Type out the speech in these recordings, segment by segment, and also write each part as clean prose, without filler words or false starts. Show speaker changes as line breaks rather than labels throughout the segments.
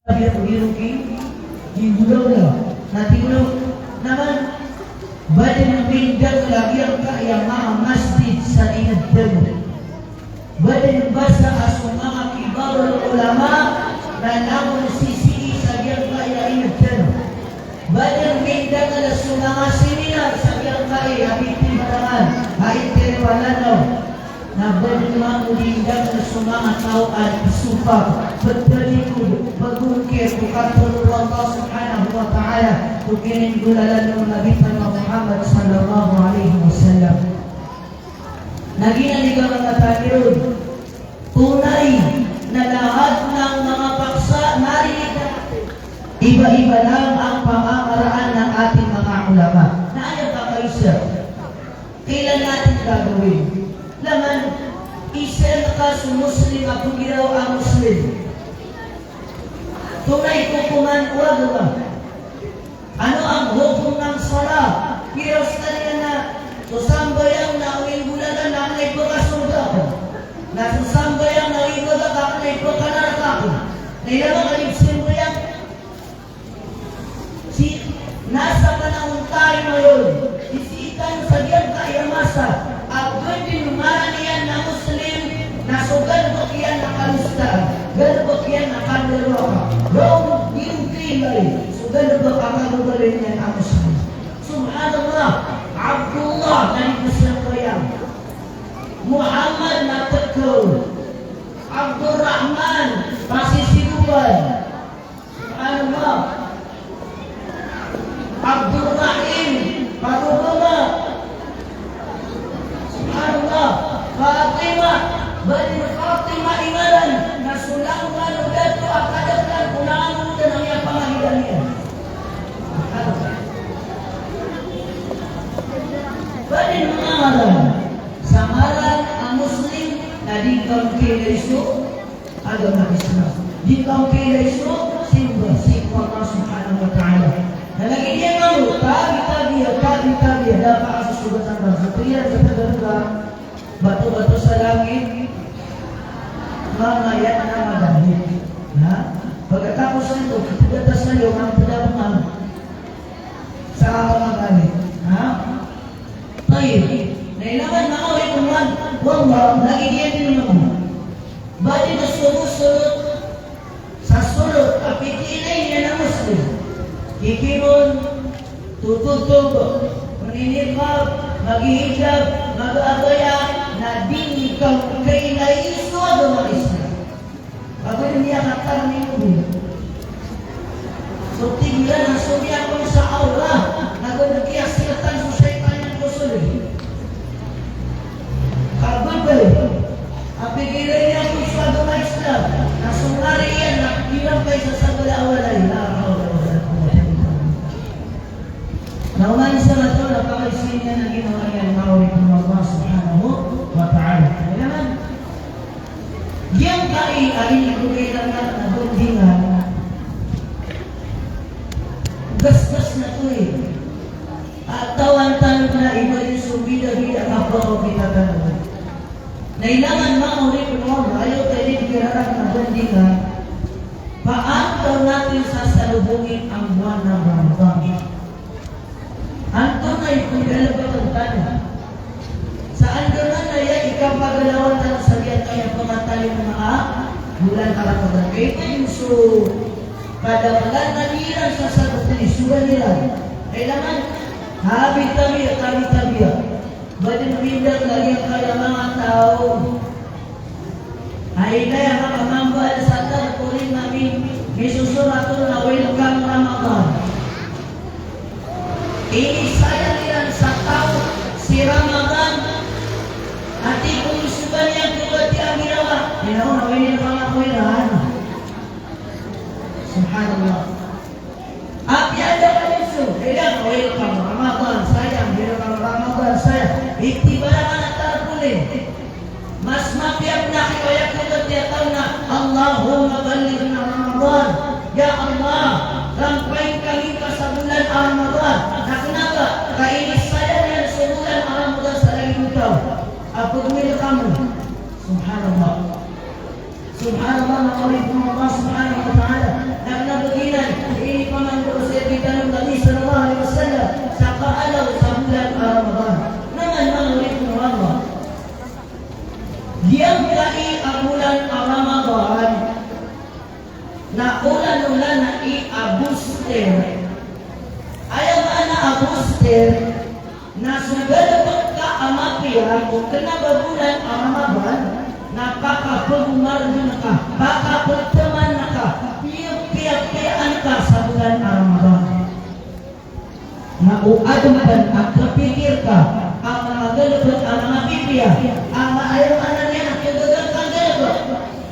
Dia pergi di gudang nanti gudang naman badan yang pindang lagi yang masjid sa inaddan badan basa asong mga kibar ulama na namun sisi sa yang kaya inaddan badan pindang na mga seminar sa yang kaya habitin marangan habitin walanaw na badan mamulindang na sumanga tao at sumpah bertalikud bergukir bukan Allah subhanahu wa ta'ala tukinin gulalan ng Nabi Muhammad sallallahu alaihi wasallam naging aligang mga tayo tunay na lahat ng mga paksa narinig natin iba-iba lang ang pamamaraan ng ating mga ulama na ayaw kakaisa kailan natin gagawin laman isa ka sa Muslim ako ginawa ang Muslim tunay hukuman wala ano ang hukum ng sala kiros kanya na susambayang na uwing-bulagan na ang nagpakasunod ako na susambayang na uwing-bulagan na ang nagpakanarak ako nailamang alipsimbayang nasa panahon tayo ngayon isitan sa diyan kaya masa at pwede maranian na Muslim na sugal ko kiyan na kalusta gano ko kiyan na kandaroka roong binugrimay sugal ko kakagugalin niyan ang Muslim subhanallah Abdullah na ipasang kaya Muhammad na tekul Abdul Rahman pasisibuan subhanallah Abdul Rahim Parubama subhanallah Fatimah Bani Fatimah imaran na sulangan dato akadaklan kunaan dan ang iyang pangahilan niya Bani mengalan samaran ang Muslim na di kaum kailayso agama Islam di kaum kailayso simba Allah subhanahu wa ta'ala nalagi niya ngayon tabi dapat asus subatan bersatunya setelah batu-batu sa langit mangayak na magamit pagkatapos nito kitigatas na yung ang padapungan sa magamit tayo nailangan na away kuman wala lagi diyan din naman bali na sulot sa sulot kapitilay niya na Muslim kikimon tututog maninirmab maghihijab mag-agaya na di ikaw kainaiso agama Islam bago niya katarang ito so tinglan na sumya ko sa aula nagagkiyasilatan sa syaitan ng kusulit kababay apigilan niya ko sa agama Islam na sumari yan na ilang kayo sa sabala-awalay nauman sa mato na pakaisin niya na ginawa niya ang mawari ng Allah subhanahu wa ta'ala. Kailangan, diyan kay alin ikulilan na bundingan, gas-gas na ito at tawan-tanong na iba yung subida-bida kapwa ko kita tanong. Nailangan mawari ng Allah, ayaw tayo kiraran na bundingan, paano natin sasalubungin ang buwan ng Ramadan? Anto na ipagalabat ang saan doon na yan ikapagalawan ng sabihan kaya pamatali ng mga bulan kalapagay ito yung so kadamalan na nilang sa sagot na isugan nila kailangan tabi-tabi badin bindang lagi ang kaya mga tao ay kaya makamambal sa tarpurin namin may susuratun na welcome Ramadan ini saya lihat satau si Ramadan hati kumusuban yang kebati amirawa ini nama kuiran subhanallah api ada kalisu tidak welcome Ramadan sayang welcome Ramadan saya iktibaran anak tarpulin mas mafiab na kaya kebati atau na Allahumma balighna Ramadan ya Allah sampai kami ke bulan Ramadan kenapa? Kainis saya dengan sebulan Ramadan selain itu. Apa milik kamu? Subhanallah. Subhanallah, Allah subhanahu wa ta'ala. na ulan-ulan na i-abuster. Ayaw ba na abuster na sugad ka amapiya kung kanababulan ang amaban napakapagmardo na ka, pakapagtaman na ka, piyak-piyaan ka sa bulan amaban. Nauadumpan at kapikir ka ang mga galabot, ang mga pipiya, ang maayaw-anan niya na kagagal kang galabot.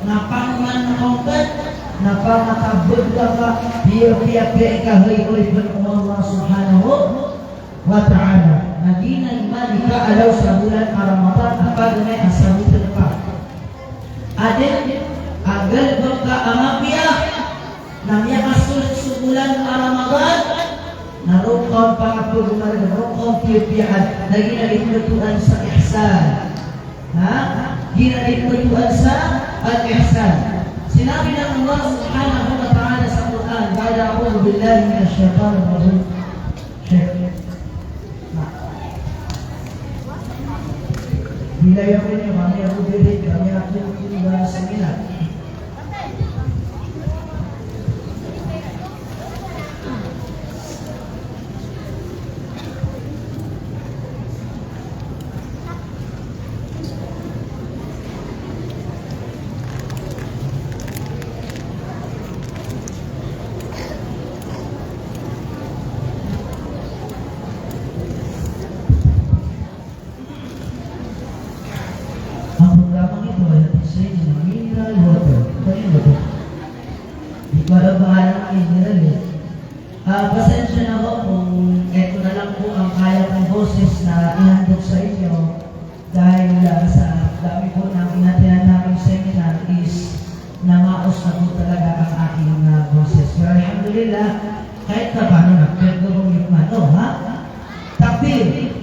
Napanuman na kongkat, napamakabudga ka, piyak-piyak ka, huy-huy ng Allah subhanahu wa ta'ala. Naginan man ikaalaw sa bulan Ramadan apag na ang sabutan pa. Adin, agal ka amapiya, namya kasulot sa bulan Ramadan, narukong pangapagumar, narukong piyapiyaan, na ginalituan sa ihsan. Ginalituan sa al-ihsan. Sinabi ng Allah subhanahu wa ta'ala sa Quran, "Ba'da a'udhu billahi minash shaitanir rajim." Wilayah ini kami aku diri, kami aku tinggal seminar. Pasensya na ho kung eto na lang po ang kaya kong boses na ihandog sa inyo dahil sa dami po ng inatinan namin seminar is namaos na po talaga ang aking boses. Pero alhamdulillah, kahit na paano nagpagawang yung ha? Takbir!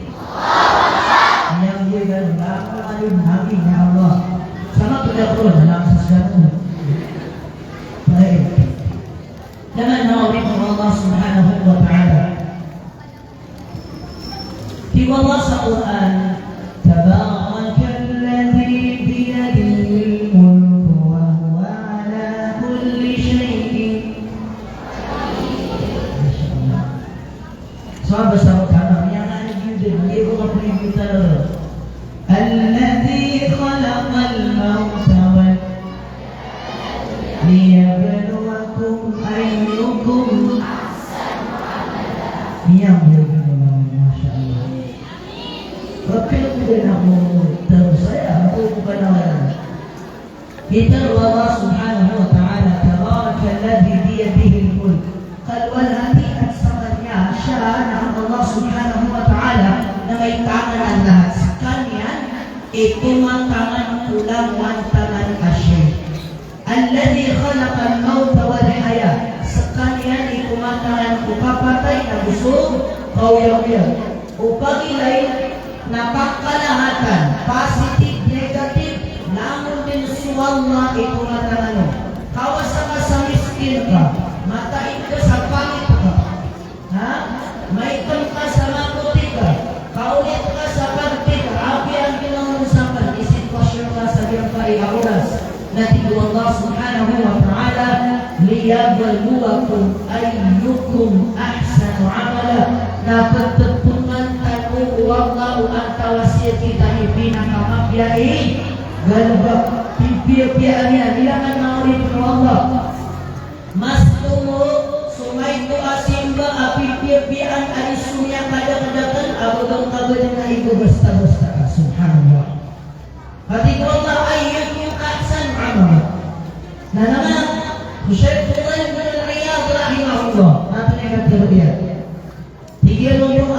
Yang dia ganun, nakakalim namin ya Allah. Sama tidak po na lang sa siyano. Baik. Jangan nawarin Allah subhanahu wa ta'ala. Di Allah sa Quran, Tabarakalladzi biyadihil mulku wa huwa ala kulli syai'in. Masyaallah. Sahabat sa Quran yang ada judul, dia bukan perintah dulu. Alladzi khalaqal mauta wal liyabluwakum ayyukum ahsanu amala. Yang Masya Allah. Wakil din ako terus saya aku bukan orang. Kita Allah subhanahu wa ta'ala tabarakalladzi biyadihil mulk. Kalwalhati at sabarnya siya na Allah subhanahu wa ta'ala na may tangan ang lahat. Sa kanya, itumatangan kulang wantangan asya. Alladhi khalaqal mauta wal haya. Sa kanya ikumatangan upapatay na busog kauyang-uyang. Upagilay napakalahatan, positive, negative, namun din suwallah ikumatangan. Kawasa ka sa miskin ka, matain ka sa pangit ka, maitom ka sa maputi ka, kaulit ka sa pagti ka, api ang pinangusapan, isitwasyon ka sa biyang oras. Natidu Allah subhanahu wa ta'ala liyabluwakum ayyukum ahsanu amala. Na pagtutungan tayo wallahu ang tawasya kita ipinakamapyai galba pipiya niya nilangan maulit ng Allah. Mas tumo sumay to asimba apipiya-piyan alisunya kada-kadatan abang kabal na ibu basta-basta ka. Subhanallah. Hati ko Allah ayyukum ahsanu amala. Na naman Syekh Fudail bin Iyad rahimahullah natin ay nagkabiyat. Tigil yung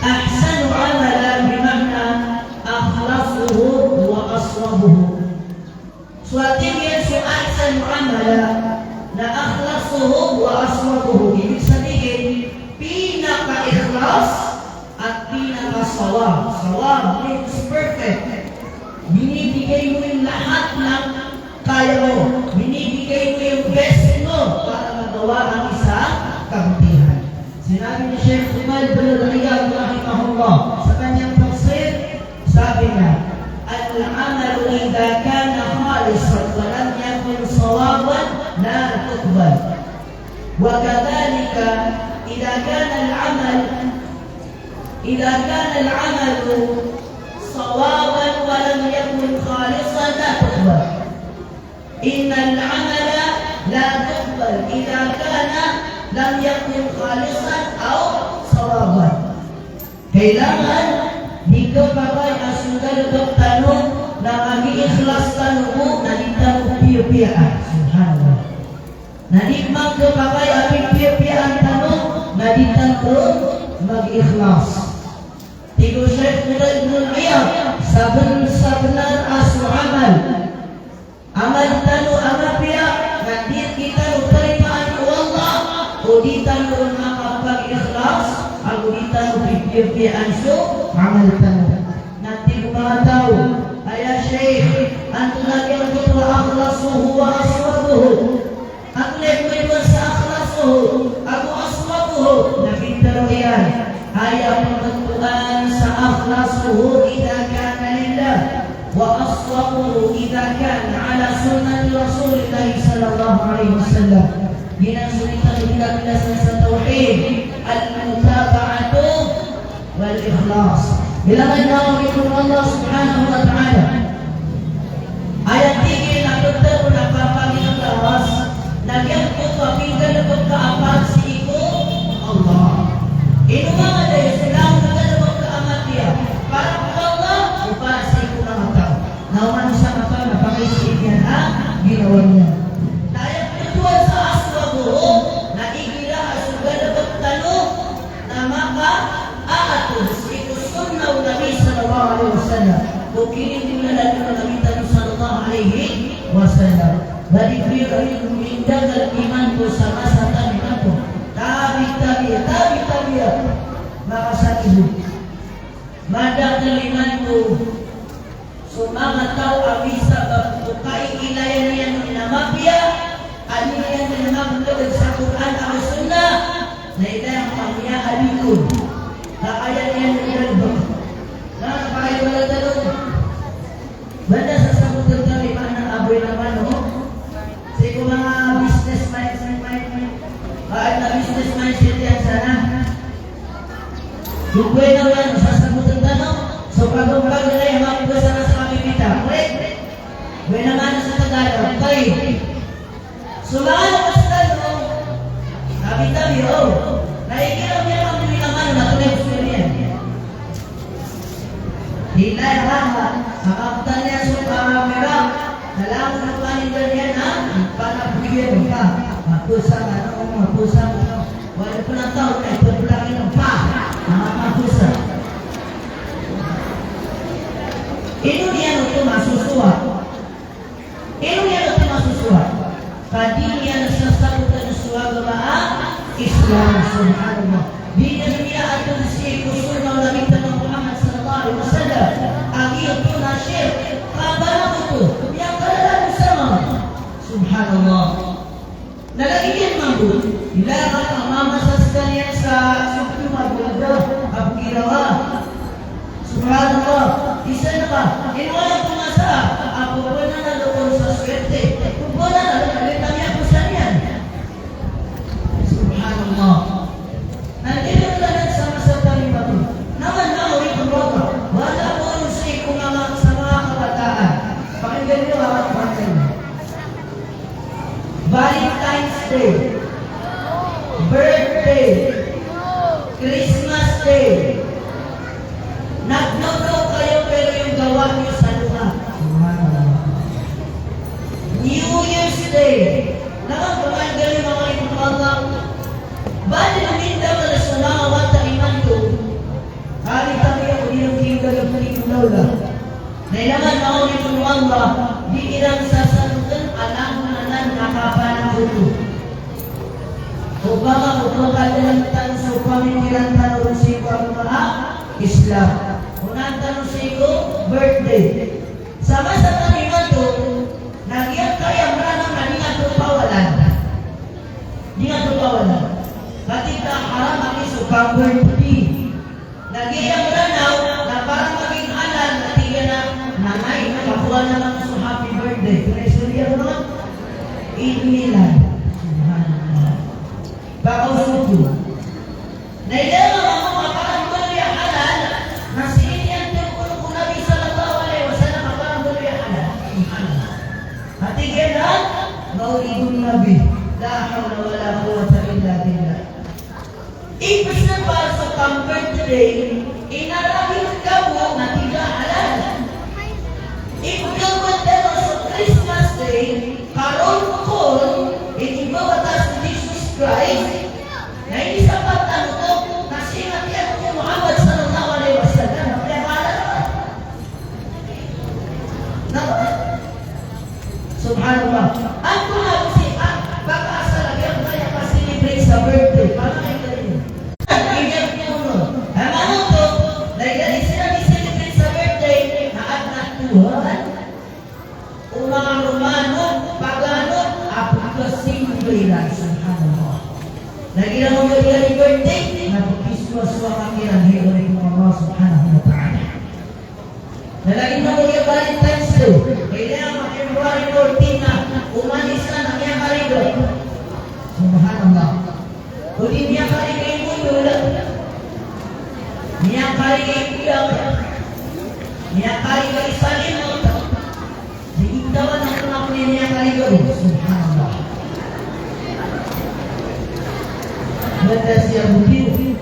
ahsanu amala bimana akhlasuhu wa aswabuhu. Suatigil su ahsanu amala na akhlasuhu wa aswabuhu. Ibig sabihin, pinaka-ikhlas at pinaka-sawab. Sawab means perfect. Binibigay mo yung lahat ng kaya mo. Binibigay mo yung best mo para magawa ang isang kabutihan. Sinabi ni Syekh Fudail bin Iyad rahimahullah sa kanyang tafsir, sabi niya, al-amalu idha kana khalisan wa lam yakun sawab وكذلك إذا كان العمل صوابا ولم يكن خالصا لا تقبل. إن العمل لا تقبل إذا كان لم يكن خالصا أو صوابا. Kailangan dito kapag asugal ng tanong na mag-iikhlas tanong mo na ditang piyo-piyaan. Subhanallah. Nanikmang ko kapag aping piyo-piyaan tanong na ditang mag-ikhlas. Tigo Syekh Murad Ibn Iyad sabenar asu amal tanu amapia nanti kita terimaan Allah uditan makapag ikhlas uditan pipian su amal tanu nanti mga tahu ayah Syekh antu lagi untuk akhlasuhu wa aswabuhu aku lebih sa akhlasuhu aku aswabuhu nabi taruyan ayat pembentukan sa'akhlasuhu idha kana lillah wa aswabuhu idha kana ala sunnati Rasulullah sallallahu alaihi wasallam. Yan ang sulitan bila sa tauhid al-mutaba'atu wal ikhlas. Bilangan namin kung Allah subhanahu wa ta'ala ayat tingin na betul napapagin lawas nagyan ko papinggan na pagkaapat si iko Allah. Ino mga dahil sila ang nagalawang kaamat niya para kung Allah upasay ko mga tao nauman sa mata na pag-isip yan ginawa niya dahil pituan sa aswa buho na igila asugal na pagtanong na maka-aatos ito sunnaw Nabi sallallahu alaihi wasallam kukilin din na lalo na Nabi sallallahu alaihi wasallam dari beri memindakan iman ko sa masa tabi ako tabi maka saat itu madang kalimanku sumama tau abisa bukai ilayan yang dinamapia ani yang dinamapia sa Quran ang sunnah na ilang pamya alikun na ayat yang dinalbog na pakai wala talong banda sa sabutan kaliman ng aboy naman sige mga business mindset yan sana yung buwena yan, sasagutan tanong so pag-umpag nila yung mga pagkasama sa kapipita correct? Buwena man sa Tagalog okay so mga nakasal tabi-tabi naikirang niya ang pinilaman na tunay gusto niya hila yung hama makakutan niya sa kamera nalaman ng panindan niya na panapugyan ka mapusang wala po ng tao na ito pulangin ng mapusa. Ino niya ito masusuwa. Tadi niya nasasagutan ng suwagamaa Islam subhanallah. Binyan niya ato si Kusunnaw Nabi Muhammad sallallahu alaihi wasallam. Ang ito na share kabala mo ito. Yang kalala sama. Subhanallah. Nalagyan mambu. Ilahat ang mamasaskan yan sa sukumad Abu Girawa subhanallah isa na ba inuwalang pumasa ako po na naloon sa swerte kung po na nalagalitan niya po sa niyan subhanallah nandito lang sa masatang iba po naman na ulit ang roka wala po yung say kung sa mga kabataan pakinggan niyo ang pakinggan Valentine's Day birthday Christmas Day. Nagnono kayo pero yung gawa niyo sa luha. New Year's Day. Nakapagandali mga ibang mga bali namin daw na sumawat ang iman ko. Kali kami ako yung kigalang pelikulaw lang. Nailangan ako nito Allah di ilang sasalutan alam na nakapanang ito. Upama dalam tanong sa pamikiran tanong siko ang mga Islam. Unang tanong siko, birthday. Sama sa taniman to, nagyan kaya maranang na di nga pawalan. Di nga pawalan. Katika haram ang isukang birthday. Nagyan maranaw na parang maging alam na tiga na nanay, kakuha naman sa happy birthday. Kung istorya mo naman, Eid Milad. Pakausuko. Na ilang ako mapakanggol ya halal na sinyan ko Nabi sallallahu alaihi wasallam mapakanggol ya halal. Hati kenan maulidun Nabi. La hawla wala quwwata illa billah. Ibig sabihin sa comfort today, inarahil ka mo na tidak halal. Ibig sabihin sa Christmas Day, karon ko, inibawatas ni Jesus Christ, na hindi sapat ang ito, na sinatiyan ko Muhammad sallallahu alaihi wasallam, na kaya halal naman. Subhanallah. Ang kunag si baka sa lagi ang kaya pa-celebrate sa birthday, para kayo ganyan. Mga Romano, Pagano, aplikasing subhanallah. Lagi na mo yung birthday, napakiswa-swa kami ng hiyoy ng Allah subhanahu wa ta'ala. Nalagi na mo yung Valentine's Day, kaya mga February 14 na, umalis na ng iyang karigo. Subhanallah. Kung di niya karigay mo yun, niya karigay mo niya karigay sa limot, dawan ang tumakli niya kaligaw. Subhanallah. Mada siya bukid.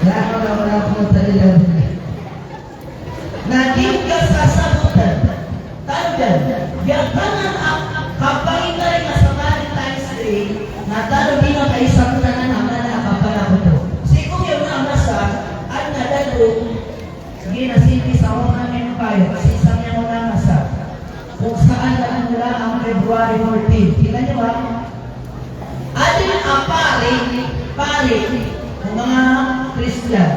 La hawla wala quwwata illa billah. Naging kasasabutan. Tandaan, yakangan ang kapangingay na sa Valentine's Day na talo din ang kaisabutan na naman na kapanapo to. Siguro yung namasa at nadalo sige na simpi sa mga empire kasi isang niya mo namasa kung saan na mula ang February 14. Kita niyo ba? Atin ang pare, ng mga Christian,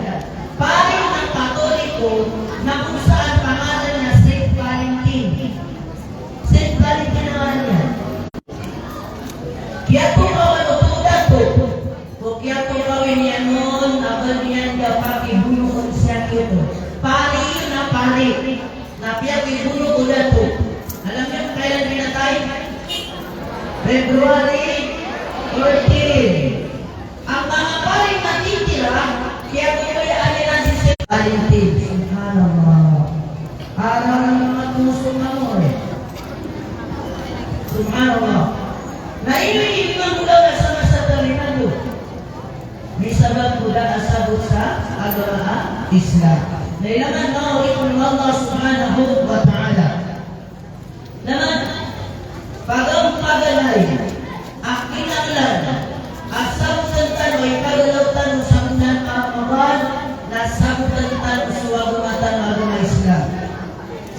pare ng Katoliko na kung saan pangalan niya Saint Valentine. Saint Valentine naman niya. Kaya kung kawalutuda to, kung kaya kung gawin niya noon, nagal niya niya pakibulungan siya ito. Pare na pare, na piyakibulungan ko na to. Alam niyo kailan pinatay? February 14. Ang mga paring natitira, kaya kuyaan nila si Saint Valentine. Subhanallah. Araw ng mga tusong amor. Subhanallah. Naiwi ang mula na sama sa talinado. May sabab mula na sabot sa agama Islam. Nailangan maulit ng Allah subhanahu wa ta'ala. Naman, pagang paganay, akin ang lan, asabutan tano'y pagalautan sa munan Ramadan, na sabutan tano sa wagumatan ng agama Islam.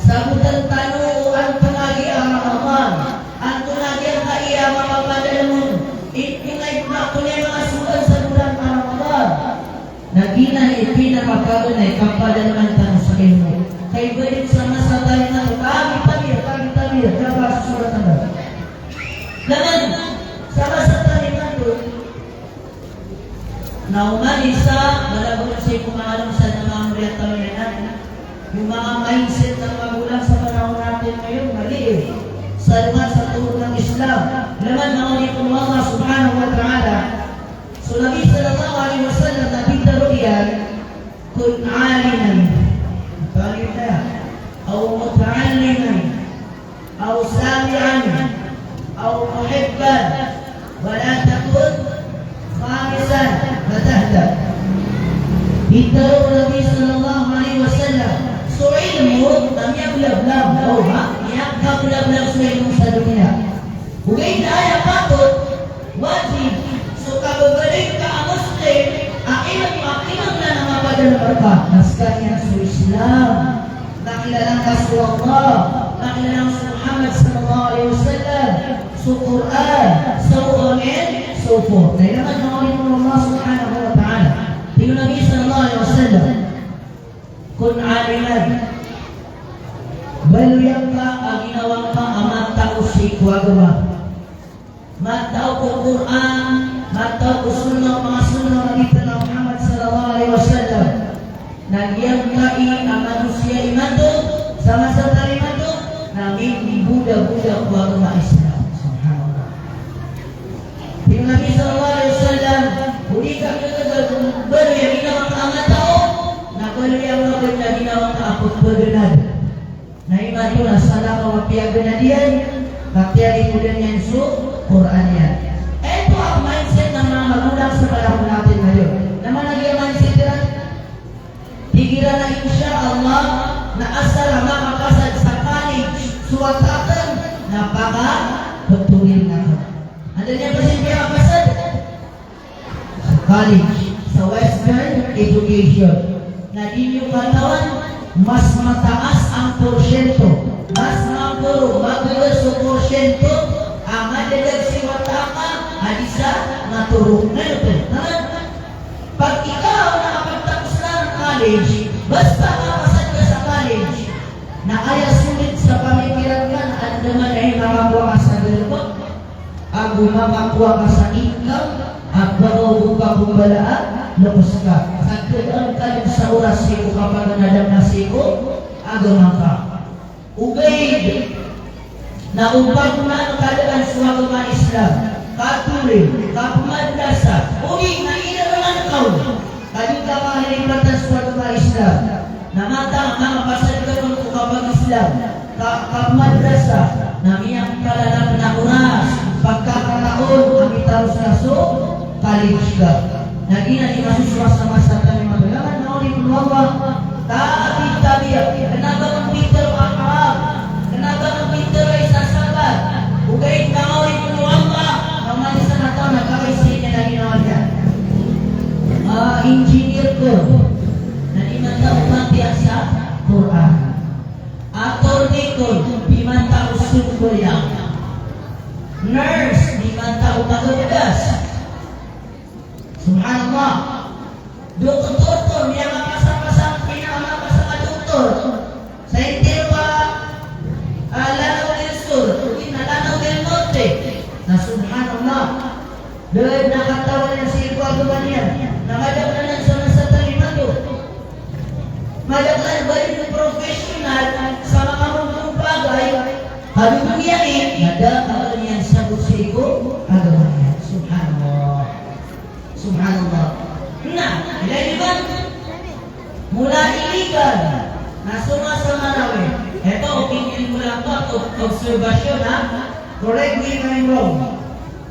Sabutan tano ang tunagi ang Ramadan, ang tunagi ang kaiya mga padalamun, itingay na kunay mga sudan sa bulan ng Ramadan. Naginan ipinapakaganay kapadalaman tano sa ilmo. Kay balik sa masa tayo na ito, kami dapat surat na ba? Naman, sa masa tayo na ito, na umanisa, malabot siya kumalang sa namamuli at tawanan. Yung mga mindset ng magulang sa panahon natin ngayon, mali eh. Salamat sa tuhod ng Islam. Naman, naunit ng Allah subhanahu wa ta'ala. So, Nabi sallallahu alaihi wasallam, nabitaro yan, kun aliman. طالبا أو متعلما أو سامعا أو محبا ولا تكن خامسا فتهلك. Ditaruh Nabi sallallahu alaihi wasallam, so ilmu lam yablab-lab ha, yak kablab-lab sa ilmu sa dunia. Ugay na ay patut wajib so kababalik ka ang Muslim, akinang na ng mapadala ka naskanya sa Islam, nakilalang ka sa Allah, nakilalang sa Muhammad sallallahu alaihi wasallam, sa Quran, sa Muhammad, so forth. Dahil naman nakawin mo Allah subhanahu wa ta'ala. Tingnan Nabi sallallahu alaihi wasallam, kun aliman, balyan ka ang ginawang ka amat tao si kuwagawa. Mataw ko Quran, mataw ko sunnah, mga sunnah ng Nabi Muhammad sallallahu alaihi wasallam. Nagyang kai ang manusia imato, sama sa talimato, namin ni Buddha kuwagawa Islam. Subhanallah. Tingnan Nabi sallallahu atulah salah mapiagan na diyan, katyari mo din yan su, Quran yan. Ito ang mindset ng mga magulang sa panahon natin ngayon. Naman naging mindset yan? Pigilan na insya Allah na asal makakasad sa college, suwatatan, napaka-betulin na ka. Ano niya ba siya makakasad? Sa college, sa Western education. Na di nyo katawan, mas mataas ang porsyento. Mas magulas o porsyento ang adalag si wataka hadisa na turong na ito. Pag ikaw nakapagtapos na ng college, basta makasad ka sa college, na kaya sulit sa pamikiran ka, at naman ay makakuha ka sa galbo, ang makakuha ka sa income, at makakuha ka kumbalaan, lapos ka. Sagdaan ka sa oras siko kapag nadam na siko, agaman ka. Ugaid, na upang na kadaan sa mga Islam, katuloy, kapumadrasa, uli na inarangan ka. Kadi ka mahiripatan sa mga Islam, na matang makapasad ka kung kapag Islam, kapumadrasa, na miyang kalalang na oras, pagkakataon, ang itaros na so, college ka. Nagina di masuswas sa masatan ng magalangan na ulit ng Allah. Tabi-tabi, kenapa ng Peter makakahab? Kenapa ng Peter ay sasabat? Ugay na ulit ng Allah. Kamalisan na ito, nagkakaisip niya na ginawa niya. Engineer ko, na imanta umatiya sa Quran. Attorney ko, dimanta usuk ko yan. Nurse, dimanta umagagas. Subhanallah. Doktor yang makasama-sama pinakamakasama doktor. Sa intirwa Lanao del Sur, Lanao del Norte. Na subhanallah. Dahil nakatawa niya si Iguagawan niya, na madaglanan sa nasa talimado. Madaglanan ba yung professional sa mga mundong bagay, habang iyakin, nadakal niya sa busiko, agawan niya. Subhanallah. Subhanallah. Nah, ilailiban mula iligan na sumasama namin. Ito, opinion mo lang ito, observation ha. Correct me if I'm wrong.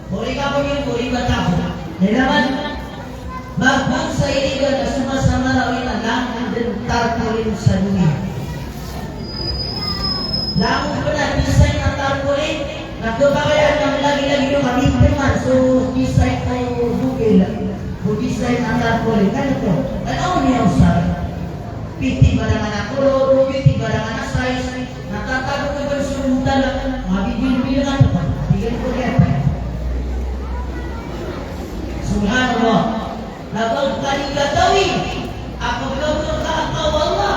Kuri ka po yun, kuri ba tapo? Nilaman, magbang sa iligan na sumasama namin na lang din tarpaulin sa dunia. Lamang ko na, design na tarpaulin, nagkabakayaan ng lagi-lagi yung kamimpiman. So, design ko Google. Design ang tarpaulin. Ganito, ano niya usap? Piti ba naman ako, piti ba naman na size, natatago ko ba sa mutal, mabigil-bilangan ko, bigyan ko rin. Subhanallah. Nabang kaligatawi, ako gawin ka ang kawala,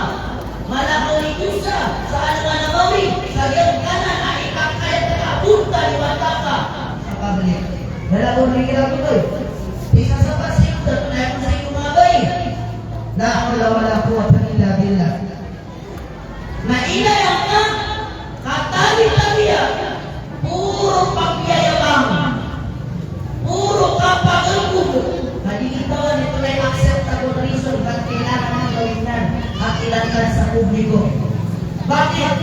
malakaw ni Kusa, saan nga nabawi, sa iyong kanan, ay ikakayat ka, punta, liwata ka, sa pabalik. Malakaw ni kira ko isa sa pasig, tunay ko sa iyong mga bayi. La hawla wala quwwata illa billah. Mainay ang ka, katabi-tabiya, puro pagyayabang, puro kapag-alpug. Naligitawan ito ay acceptable reason ba't kailangan ng gawin nan at ilangan sa publiko. Bakit?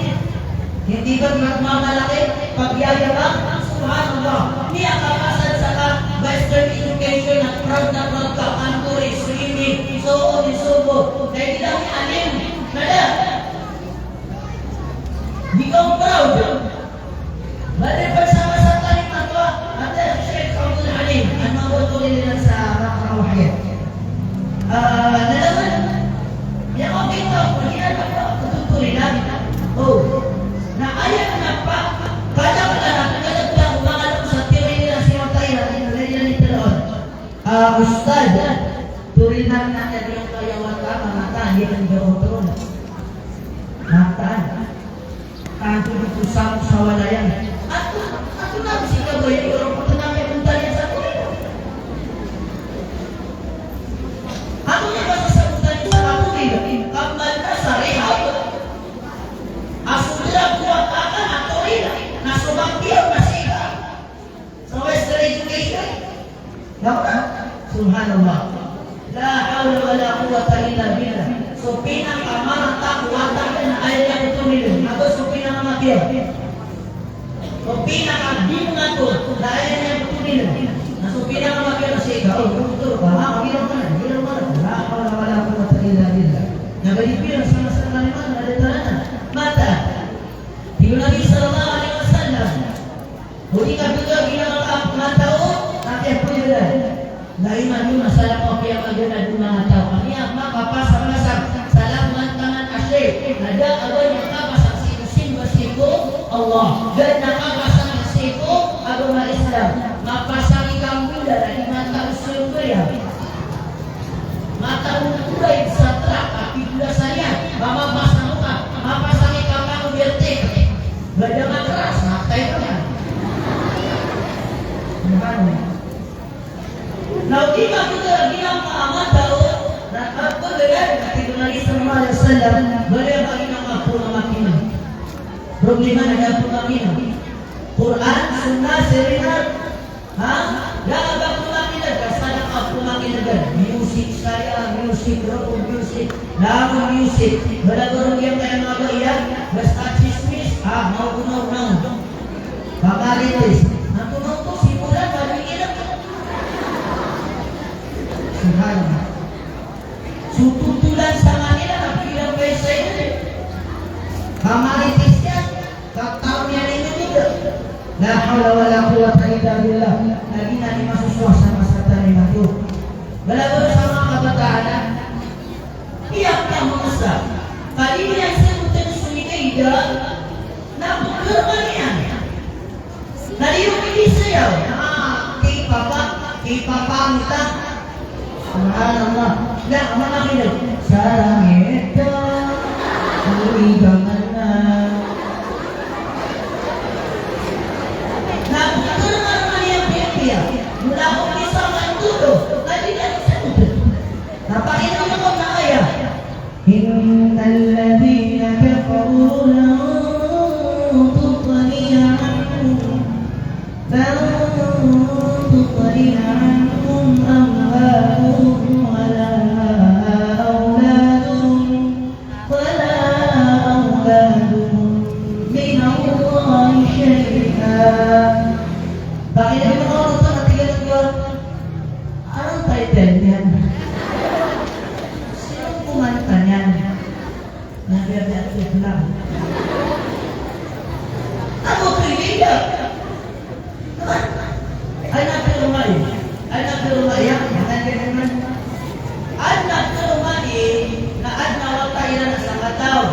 Hindi ba magmamalaki pagyayabang? Subhanallah. Hindi ang kakasal sa Western education na proud ka, anturi, swimming, so on and so forth. Dahil lang alim, nada. Hindi ka proud. Balik pa sa talim na ito, ate, Sheikh Abdul Halim, ano ang tuloy nila sa makakawahiyat? Nalaman, yung okay ito, ginagawa ko, tutuloy lang. Oh, na ayaw na pa, Ustad, turinan na yung kayawan ka, mamataan, hindi ang doktor. Mataan. Tanto dito sa walayan. Ako na, sika ba yung orang po na may punta niya sa tuloy? Ako niya ba sasagutan niya sa kapuloy? Kamal na sa rehab. Asula, buwag ka na tuloy. Nasubangkiyaw na sila. Sa Western education. Subhanallah. La hawla wala quwwata illa billah. So pinakamarata kuwata na ayaw ito nila. Ako so makir. So pinakabingan ko, dahil niya putulin. Na so pinakamakir na siya, betul, makir ka na, bilang mana, wala ko matalilan. Nagalipiran sama-sama naman, ada tananan. Mata, di Nabi Sallallahu Alaihi Wasallam, huli ka juga ginagawa mata o, nakaya po yun. Naiman yun, masalah ko kaya maganda ng mga tao. Kami ang makapasang-masang salamat tangan asyik. Nada agad yung kapasang sinusin basiko Allah. Dan nakapasang basiko agama Islam. Mapasang ikang muda dari mata usul kaya. Mata ukulay sa trak, kapigla saya. Mamapasang muka, mapasang ikang mga bertek. Berdama keras, matay ko yan. Ano? Now, di ba kita ginamaaman daw na pagpagalan natin ng Nabi Sallallahu Alaihi Wasallam baliang kami ng mga pumamakin. Problema na daw pumakin. Quran, Sunnah, Seminar, Dapat pumakin agad, sana ka pumakin agad. Music saya, music, rock music, lagu music. Bala-bala yang kaya mga bayan, basta chismis, mau kunaw-kunaw. Pagalitis. Ang tumaw to, simulan, maligin ako. Subhanallah. Sututulan sa Manila, napilang pesa yun. Kamalitisnya, kaktaunnya itu juga. La hawla wa la quwwata illa billah. Lagi nanti masuk suasana terima itu. Bala-bala sama kabataan. Tiap yang mengesah. Kali ini yang saya butuh sunyi tidak. Namun kemanian. Dari yung ini saya. Kay papa minta. Subhanallah. Nah, mana kita? Sarang itu. Uri gamana. Nah, betul mana yang dia? Mula aku bisa mantudo. Tadi dia sebut. Apa itu yang kau nak ayah? Innal ladzina kafaru la tuqriya anhum tuqriya anhum amwaluhum wala auladuhum min Allahi syai'an. Bakit ang mga oras na natigan ko? Anong title niyan? Sinong kumanta niyan? Nagbiyak lang. Ako kaibiga. Anak ke rumah ini. Anak ke rumah ya. Anak ke rumah ini. Na anak watay na sa kataw.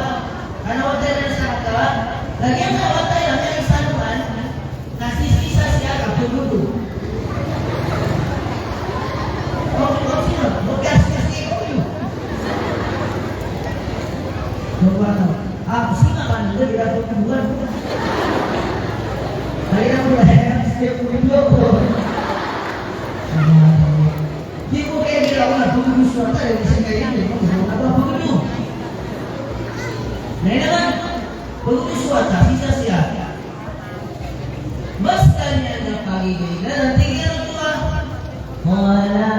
Anak watay na sa kataw. Lagi ang watay na may isanuan. Nasisisa siya kapuludo. Kau sino? Bukas kasi ko yun. Sino ka nila? Bila ko tubuhan. Kaya mo na setiap video ko. Di ko kaya gila na pagulong suwata yung isang kaya yan. Apa pagulong? Nah naman, pagulong suwata, sisa siya. Basta niya na pagigay na natigyan ang tuwa. Wala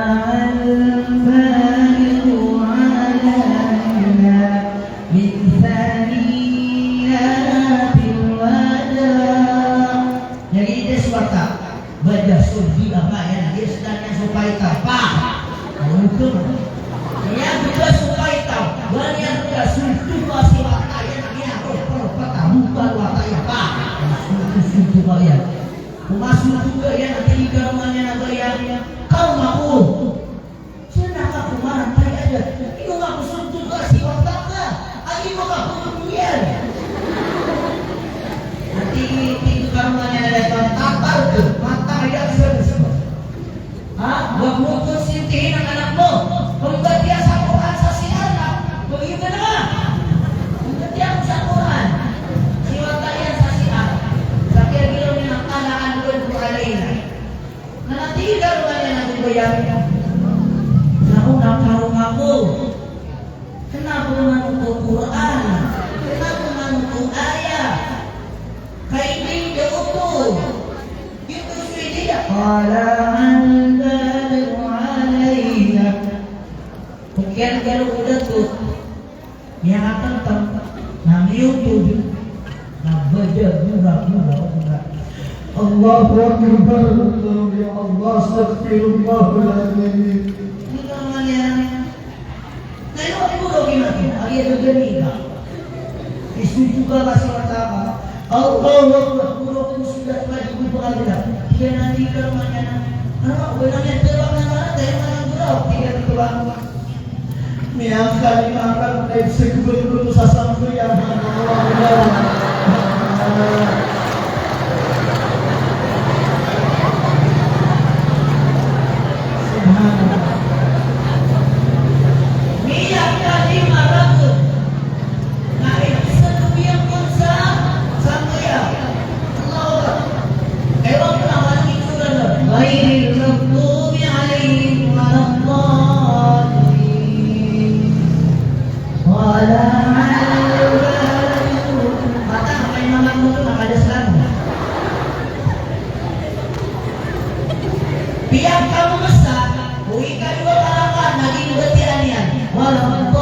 al-balihu alayna min thaninatil wada. Jadi dia suata baca surgi apa ya? Dia sedangnya supaya tahu. Untuk dia juga supaya tahu. Banyak juga surgi masih wata ya. Dia kalau tahu bukan wata ya pak. Surgi kalian. Masuk juga ya nanti karumannya nanti ya. Kau mau? Kenapa kemarin tadi aja? Ini nggak surgi juga si wata kan? Ayo nggak kemudian. Nanti itu karumannya ada tatar ke mata yang sebesar. Buat mukul sintihin ang anak mo. Pagkat dia sa Quran sa sinana. Begitu na. Pagkat dia sa Quran. Siwata yan sa sinana. Sa kaya-kilo niya ng talaan doon po alayna. Nanatili karuman niya ng ibayamin. Naunang karong ako. Kenapa manutong Quran? Kenapa manutong ayah? Kaibigan dia utuh. Itu dia. Qala anzalu alayna. Kemudian kalau udah tuh yang akan nang YouTube, nang
الله أكبر يا الله أستغفر الله العظيم.
Hindi ka naman yan. Ngayon, siguro ginatin. Ay, ito ganita. Isuju ka kasi matama. Allah, puro ko sudah maju ko kanila. Kaya nanti ka naman yan. Ano, wala niya tebak na naman. Dahil naman gulaw. Tiga dito ba?
Niyang kalimakan ay siguro sa sampuyan ng mga
Minyak tadi maraku. Nah, itu satu yang kunsa sampai ya. Allah. Ewan nama itu kan. Ghairil maghdubi alaihim waladdallin. Wala mata apa yang nama itu ada selalu. Biar kamu besar, uika dua kalangan naging betian yan. Waladdallin.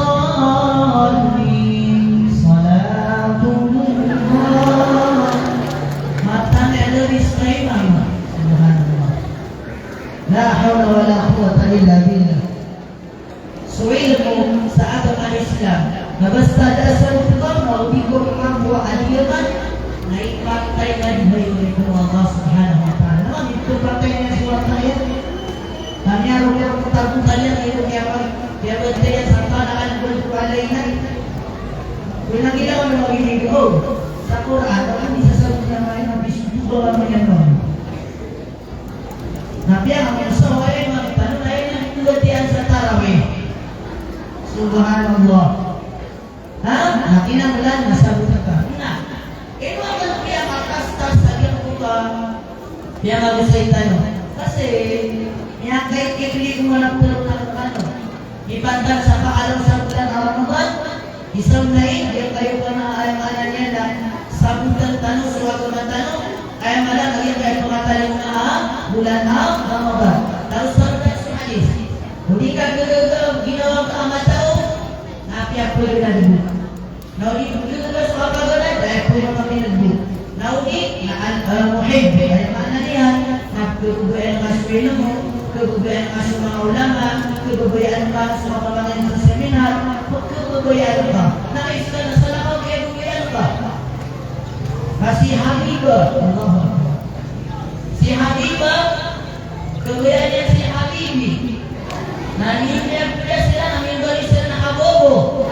Salatullah. Matanya dari Sulaiman. Subhanallah. La hawla wa la quwwata illa billah. Suilmu saat al-Islam. Nabastada sa utang wa bikum wa adiyaman. Naik partai dan bayi Allah Subhanahu wa ta'ala. Namun itu partainya suatu ayat. Hanya rupiah putar-putar yang itu dia berjaya sampai akan berkualainya. Bila kita mau begini sa Quran, orang bisa sebut yang lain habis juga orang yang Nabi yang mengusaha yang mengatakan lain yang kebetian setarawih. Subhanallah. Nah, kita belan nasabut kita. Nah, itu akan pihak atas tas sagyang buka. Yang agak saya tayo. Kasi, yang kahit kipili kung walang pero nakakano. Ipantang sa paalam sa bulan Ramadan, isang lain, yung kayo pa na ayang-ayan niya na sabutan tanong, suwago na tanong, ayang malang ayang kayo pakatalong na bulan Ramadan. Tapos sa bulan sa hadis, hindi ka gagawag ginawa ka ang matao, napiyak po yung nagbuka. Naudi po yung nagbuka sa kapagalan, dahil po yung kami nagbuka. Naudi, muhib, ay mana niya, nagkukubayan ka sa pino mo, kebubayaan ka sa mga ulama, kebubayaan ka sa mga pamangin sa seminar, kebubayaan ka. Nais ka na sa lakaw, kebubayaan ka. Kasi Habibah, Allah. Si Habibah, kebubayaan niya si Habibi. Nangyayang pula sila, nangyayang sila nakabobo.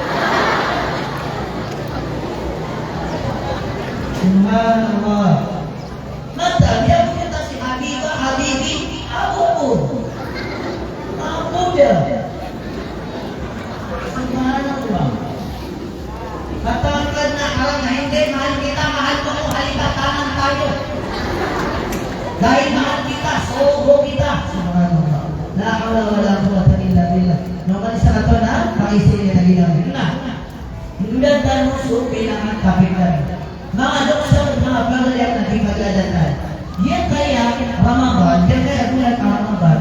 Subhanallah. Mata, dia punya si Habibah, Habibi, Abu dia. Subhanallah. Katakan na haram na hindi mahal kita, mahal mo kung halipatanan tayo. Dahil mahal kita, sobo kita. Subhanallah. La hawla wa la quwwata illa billah. Naman isa na to na paisili na ginamit na. Hindudan dan musuh bilangan kapitan. Mga dokter, mga pangalian na di magladatan. Yan kaya Ramadan, yan kaya bulan Ramadan.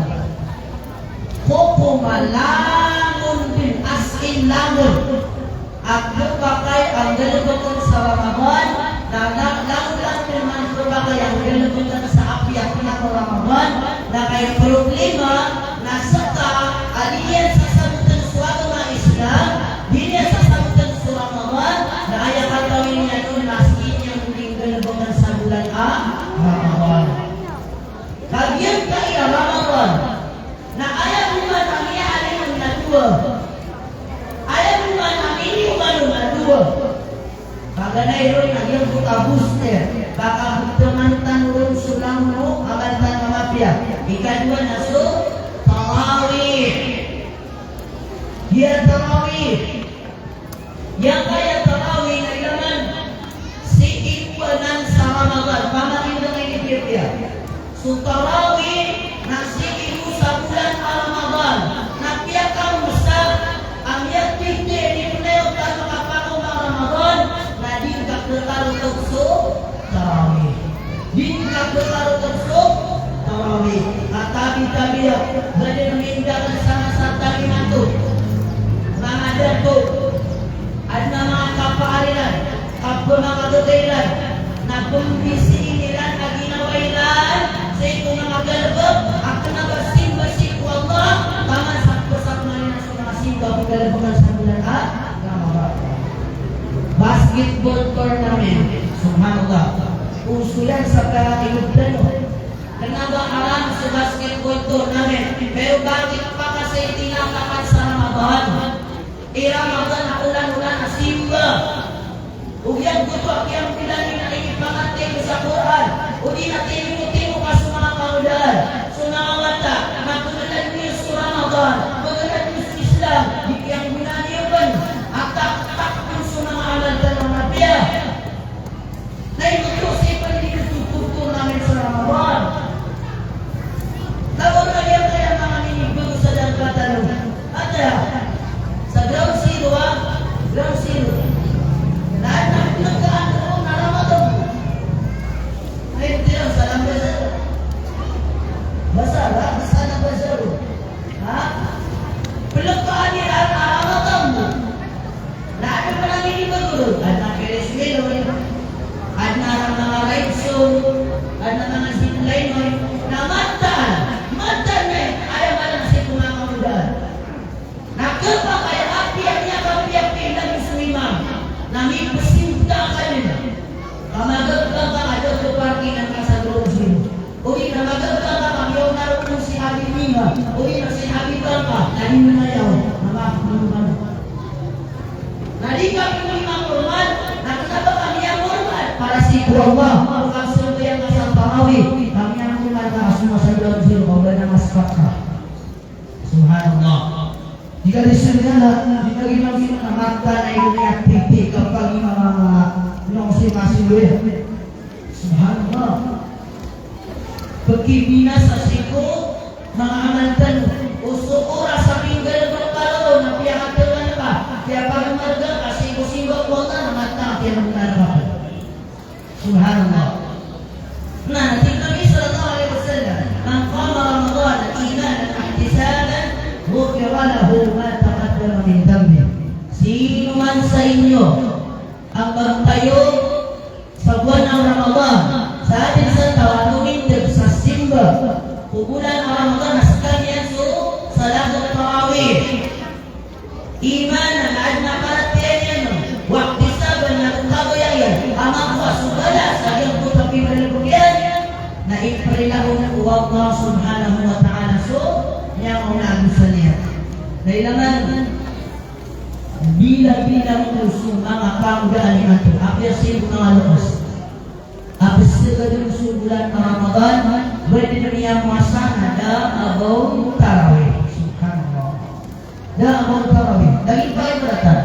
Koko malangon din as in langon. At pakai ang galabutan sa Ramadan, na langon lang naman pakai ang galabutan sa api at pinaka-Ramadan, na kay problema na saka aliyan sa sabutan sa mga Islam, hindi sa sabutan sa Ramadan, na kaya katawin niya doon maskin yung huling galabutan sa bulan Ramadan. Kagiyan kaya Ramadan, na ayaw naman ang iaalay ng natua. Ayaw naman ang iniuman ng natua. Kaganay rin ang iyong buka booster. Baka teman-teman rin sulang mo, abantan mamapya. Ikadua na so, tarawih. Dia tarawih. Yang kaya tarawih na ilaman, si iwanan sa Ramadan. Pamakin ng inipirya. So tarawih, nasikimu sa bulan Ramadan. Napiyak ang besar, ang yakin ni Punayo at makapako ng Ramadan, na di ka berlarut so tarawih. Di ka berlarut so tarawih. At tabi-tabi ya, berada meninggalkan sama-sama tabi mantu. Mga dato, at na mga kapaalilan, kapag mga katutailan, na kondisi inilan na ginawailan, basketball tournament. Subhanallah. Uso yan sa kailugdan. Kenapa haram sa basketball tournament? Pero bakit pa kasi tinatakan sa Ramadan? Ramadan na ulan-ulan na simba. Ugyang gutok yang bilangin na ipangating sa Quran. Udi na tinimo-timo ka sa mga kaulan. So nakawata, matulunan niyo sa Ramadan. Magalan niyo sa Islam. Yang ginaniyaban. Atak-tak niyo sa mga amal ka ng Nabiya. Naimutro sa ipanilitututo namin sa Ramadan. Tapos na yan kaya mga minibig sa dagkatan. At sa ground zero ground zero. Lahat na pinagkaan ko na Ramadan. Ay, hindi lang, salam basar. Basar, ha? Basa na basar. Ha? Pinagkaan nila na Ramadan. Lahat na palang minibig. At na Keresmelo. At na mga ride zone. At na mga zipline. Na matan na ayaw ka lang sa mga kamudan. Nakapa kaya apiyak niya kapiyak lang sa imam. Na may pasinta ka nila. Kamagag ka ayaw sa parkingan ka sa grocery. Uwi na magag ka ayaw naroon si Habib Mima. Uwi na si Habib ka kanin na ayaw. Namakuluman. Nalika ko imam kurman. Nakunaba kami ang kurman. Para si Allah. Makasal ko yung kasang pangawi. Kami ang kurman ka semua sa grocery. Kaulah na maspaka. Subhanallah. Jika disebutkan, jika kita mengamalkan ilmu aktiviti kapag mga masing-masing Subhanallah. Pagkibina sa siko, mga amantan, usukura sa pinggal berkalo, na piyakatulan ka. Kaya pag marga, kasi kusibak wala na mata, kaya magtarapap. Subhanallah. Nah, Nabi sallallahu alaihi wasallam, man qama Ramadan imanan ihtisaban ghufira lahu ma taqaddama min dhanbi. Sino man sa inyo ang magtayo sa buwan ng Ramadan sa atin sa tawa tumindig sa simba bulan ng Ramadan na sa kanya salatul tarawih imanan at nakaratiyan yan wakti saban na kutagoyan amang pasubala sa iyong kutapi malibugyan na iprilahu na Allah subhanahu wa ta'ala yang unagusan niya dahil naman bilang-bilang musuh mga kamudahan ni Anto apiasin mga lukas apiasin ka din musuh bulan Ramadan pwede na niya masana da abaw tarawih subhanallah da abaw tarawih dahil pa kayo beratan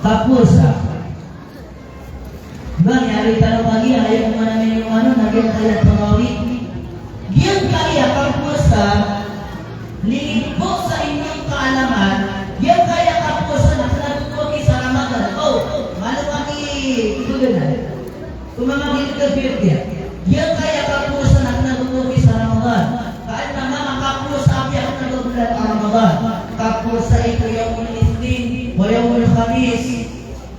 kapuasa bang yari tanong lagi ayaw kung manamin yung naging kaya tarawih diyan kaya kapuasa lilipo sa inyong kaalaman diyan kaya kapuasa na pinatutuwag sa Ramadan malo kami ituganan kumamagin ka birya diyan kaya kapuasa na pinatutuwag sa Ramadan kahit na mga kapuasa api ako nagbulan ang Ramadan kapuasa ito yung Ithnin o yung Khamis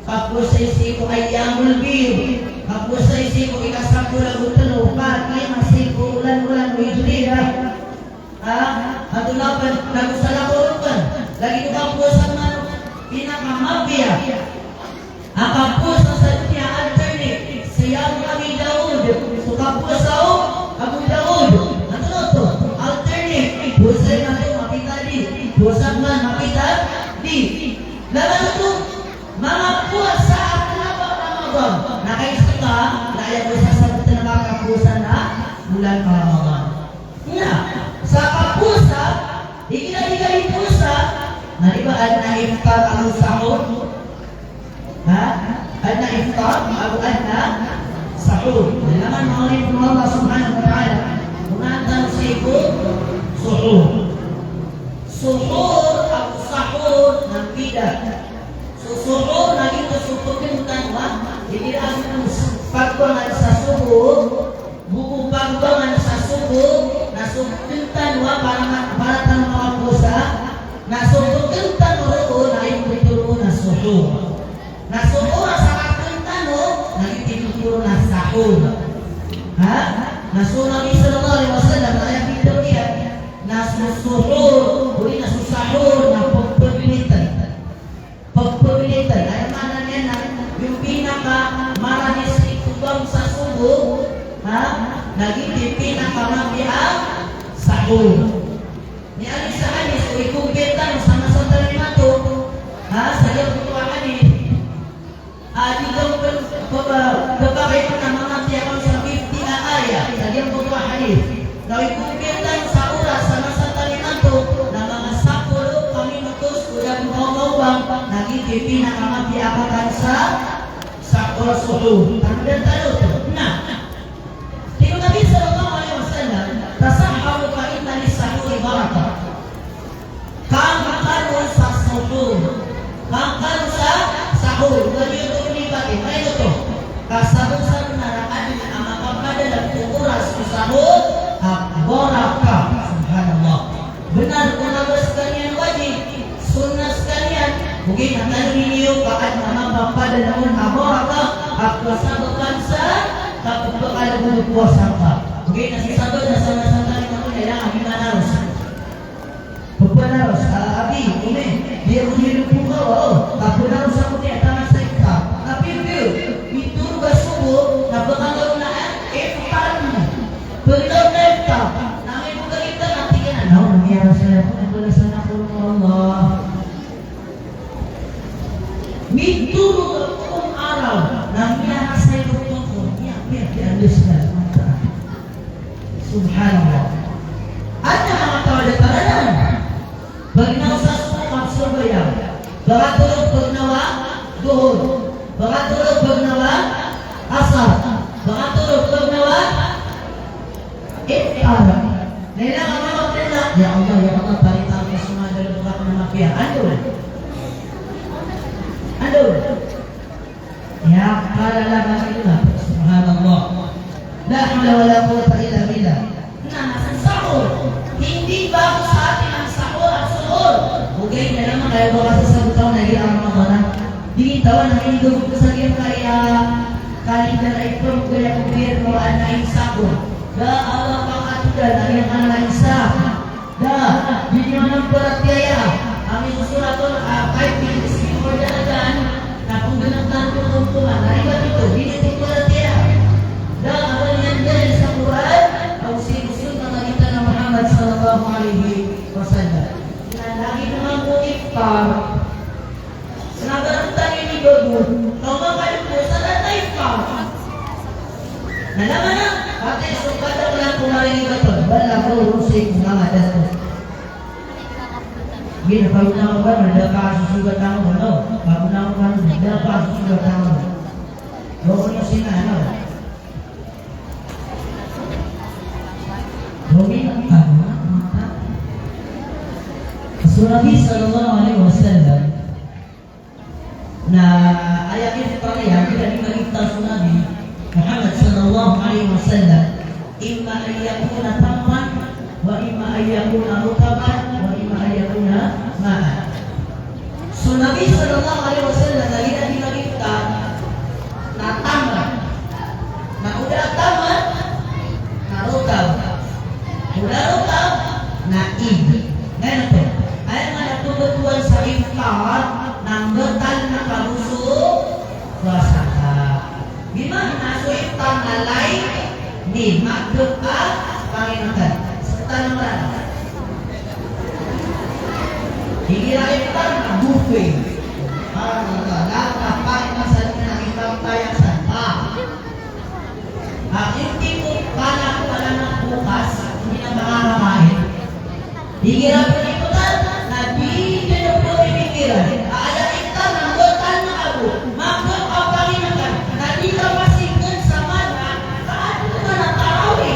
kapuasa ito ayyamul bir kapuasa ito ikasapula utalo pati masiko ulan-ulan mo ito atau lapan nagusala korban lagi ko kapuasa man pinakamabya akapuasa sa dunia alternate siyang Abi Daud so kapuasa Abu Daud ano to alternate puasa na ito mapita di puasa man mapita di laban ito mga puasa at Ramadan nakaisa ka kaya ko sasagot na makapuasa na bulan Ramadan nga sa kapusa, ikilagay pusa, na iba na iftar ang sahur? Ha? Na iftar, na sahur. Naman mga rin ng Allah subhanahu wa ta'ala, unatan sigo, suhur. Suhur ang sahur ng bidat. So suhur, naging kasupukin tanwa, ikilagay ng pagbangan sa suhur, buku pagbangan sa suhur, nasubtintan wa para tan mga pusa nasubtintan ro na ituturo na suho nasuhura sa kapuntan na ituturo na sahur ha nasunang sallallahu alaihi wasallam ayat itu dia nasuhur uli nasusahur na pagpilitan ay mana niya na naging pinakamabiang sahur. Ni ali sa hadis o ikumpirtan sa nasatan ni Mato sa iyong kutuwa hadis di daw kapakay po na mga tiyakon sa 50 na ayat sa iyong kutuwa hadis na ikumpirtan sa oras sa nasatan ni Mato na mga 10 minutos ulang mawawang naging pinakamabiang sa oras suhur. Tanong talo na tingnan Nabi sallallahu alaihi wasallam tasahharu fa inna lis-sahuri barakah. Kang sa suhur. Kang sa sahur. Ganito ni bakit? May ito. Kasabusan na raan ang mapapadalang oras sa sahur barakah. Subhanallah. Benar oras kalian wajib, sunnah sekalian. Mungkin akan ninyo bakit mapapadalang barakah at kasabukan sa kapag puasa ka. Okay, nasisabot na sa nasangkali mo kailangan hinanaros. Pagpanaros, abi, ine, dia bunyi po ka, kapunaros ako niya, tangan sa ika. Napipil, ituro ba subo, napakagaw na iftan. Pagdaw na iftan, namin po kalita, natigyan na. Ano, nangyara sa'yo ako, nagulasan ako ng Allah. Mituro akong araw, nangyara sa'yo ko. Understand? Subhanallah. Ada mga tawad-tawadan. Bagnaw sa sukang surbayaw. Bagatulog bagnawa, duhod. Bagatulog bagnawa, asar. Bagatulog bagnawa, iftar. Nila ang mga pila. Ya Allah, ya Allah, parita ang kasungan dalam buka ko na makiya. Andun. Ya, kalalaman ito na. Subhanallah. La hawla wala quwwata illa billah. Nah, sahur. Hindi bago sa atin ang sahur at suhur. Okay, na naman kayo baka sa sabutaw na ilang mga na. Di tawa na hindi ko sa iyo kaya kalindar ay from kaya kubir mo na yung sahur. Da Allah pang atudan ang iyong anak isa. Da, di nyo nang paratyaya. Ang isusuratol kahit pinisi mo dalagan na kung ganagtan ko kung kuman. Naribat ito, hindi ito paratyaya. Da, awal yan dahil sa Quran ang sinusunod na nakita ng Muhammad sallallahu alaihi wasallam na lagi naman po iftar nagarutan ni Dodo kayo po sa data iftar nalaman na pati sukat ang lang kumarinig ito wala ko rusik mga dato ginapagod na ako ba nada pa susugat ako bago na ako ba nada pa susugat ako doon yung sinano So Nabi sallallahu alaihi wasallam na ayat ini kaya kita diberitahu sa Nabi Muhammad sallallahu alaihi wasallam imma an yakuna tamman wa imma an yakuna rutaban wa imma an yakuna ma'an. So Nabi sallallahu alaihi wasallam lagi diberitahu na tamman na udah tamman na rutab udah rutab na id. Ngayon po ay manatutuan sa iftar ng betal na kabusog puasa ka. Gimana so iftar na lain di magdud at Panginoon. Serta naman. Hingga iftar na buffet. Lahat na pagkasan na ipagtayang santa. Hindi ko pala ng bukas, hindi na makakamahin. Hingga peniputan na di po pinikiran. Ada kita nanggotan na ako. Magod ang Panginoon na di ka masinggan sa mana kahit na natarawi.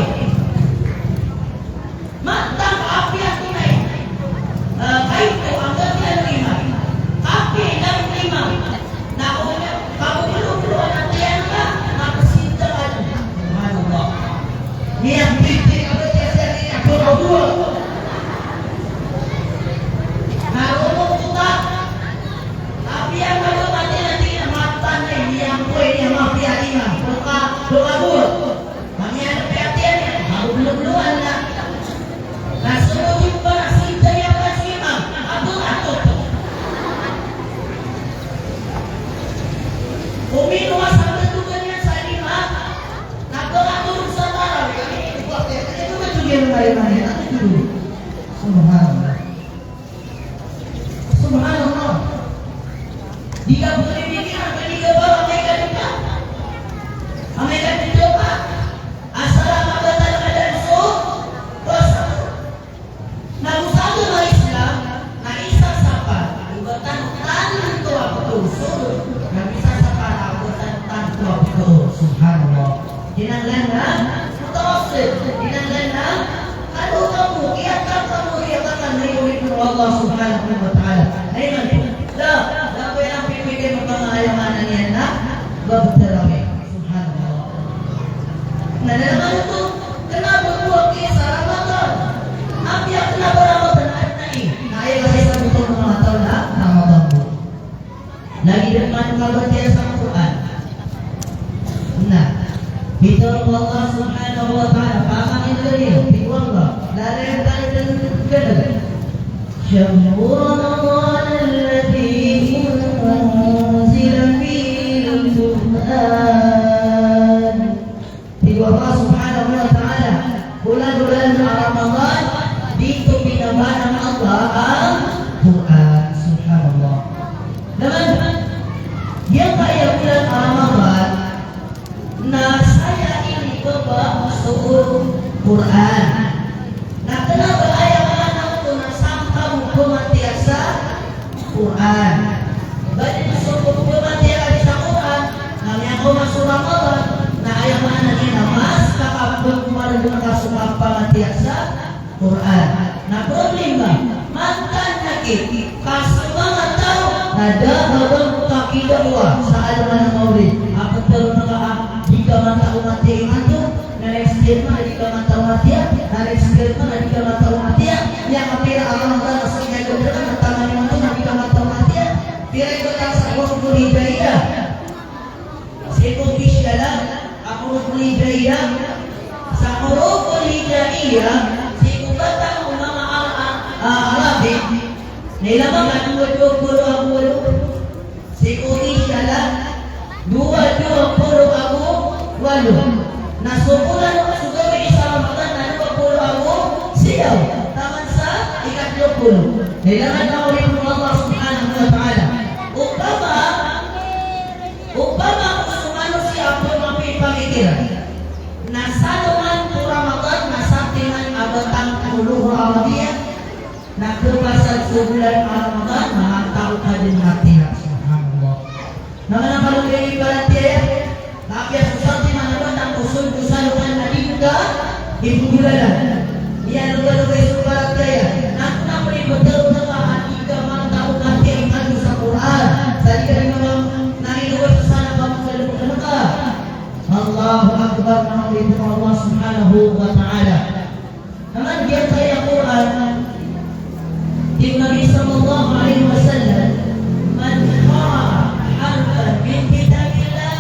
Matang api ako na kahit po ang ganda ng lima. Api ng lima. Na kabubulong-bulungan ang tiyan ka. Nakasinta ka. Subhanallah. Niyang pipin ako tiyan sa niya. Puro-puro. Narunong kita. Tapi yang baru mati nanti mata ni yang kue yang mafia lima. Doa buat. Kami ada perhatian ya. Baru belum-beluan lah. Nah semua jumpa nasi yang kasih imam. Atur-atur. Umi rumah sampai tugasnya saya lima. Atur-atur saudara. mikir mana-mana itu dulu. Subhanallah. Subhanallah. Jika boleh mikir apa jika bawa mereka juga. Mereka juga asal apa ada so terus. Nah usaha dari Islam, nah isa sapa, ibatan tantu apa usul. Nah bisa sapa ibatan tantu apa usul. Subhanallah. Dinanglan mutawassir, dinanglan kalau kamu iakan dari Allah Subhanahu wa taala. Ayo dah apa yang pikir pengalaman ini nak berterawih. Subhanallah. Nah dalam itu kenapa buat kisah Ramadan? Apa yang kenapa Ramadan ada ini? Nah ayo kita betul mengatakan Ramadan. Lagi depan kalau dia sama Quran. Nah itu Allah Subhanahu wa taala paham itu dia. Tiwanglah. Dari yang tadi dan شهر رمضان الذي أنزل فيه القرآن. Tiba Allah Subhanahu wa taala bulan-bulan Ramadan ditujukan Allah Al-Quran. Subhanallah. Teman-teman, yang kaya bulan Ramadan, nah saya ini bawa masuk Quran. Nah kenapa ayat pematiasa Quran. Bagi masuk pematiasa di Quran, namanya aku masuk Ramadan. Nah ayat mana ni namas kapapun kemarin masuk pematiasa Quran. Nah problemnya mantan lagi kasuangan tahu ada babang kaki dua saat mana maulid. Apa terus jika mata umat itu next statement jika mata umat next statement jika mata umat yang apabila Allah Taala sudah berdekat tangan yang itu jika mata umat bila itu tak sahur hidayah sehingga kisah aku hidayah sahur hidayah sehingga kata ulama Arabi nila mga dua sehingga kisah dua aku walu nasukulan sugawi isa Ramadan na 20 ako siyaw taman sa 30 kailangan na ulit ng Allah Subhanahu wa ta'ala upama sumano siya po mapipangitira nasaluman po Ramadan nasatiman abatang puluh Ramadan nagkabasag sa bulan Ramadan mahantao ka din natin. Subhanallah. Naman ang kalugay ibaratya tapi sesuatu mana datang usul usalukan tadi juga ibu bulanan. Ia lupa-lupa isu barat gaya. Nak beri betul tengah jika mana tahu nanti iman usaha Quran. Tadi kami memang nari lupa kesana kamu selalu berkata. Allahu Akbar Alhamdulillah Allah Subhanahu wa Taala. Namun dia saya Quran. Nabi Sallallahu Alaihi Wasallam man qara harfan min kitabillah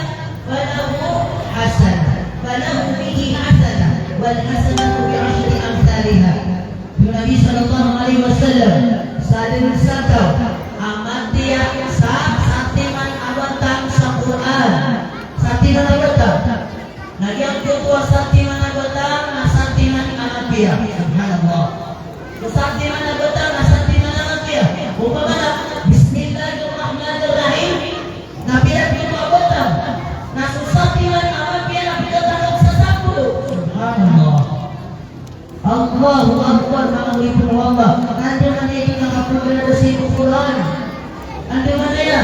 فله به حسنة والحسنة بعشر أمثالها. Nabi Sallallahu Alaihi Wasallam sadin sakau amat dia satiman awatan sa Quran satiman awatan nagyang tuwa satiman awatan na satiman amat dia. Subhanallah. Satiman awatan na satiman amat dia. Upamana Bismillahirrahmanirrahim Nabi itu awatan na satiman Allahu Akbar ma'alaikum Allah. Anda mana yang nakapagana sa Quran? Anda mana ya?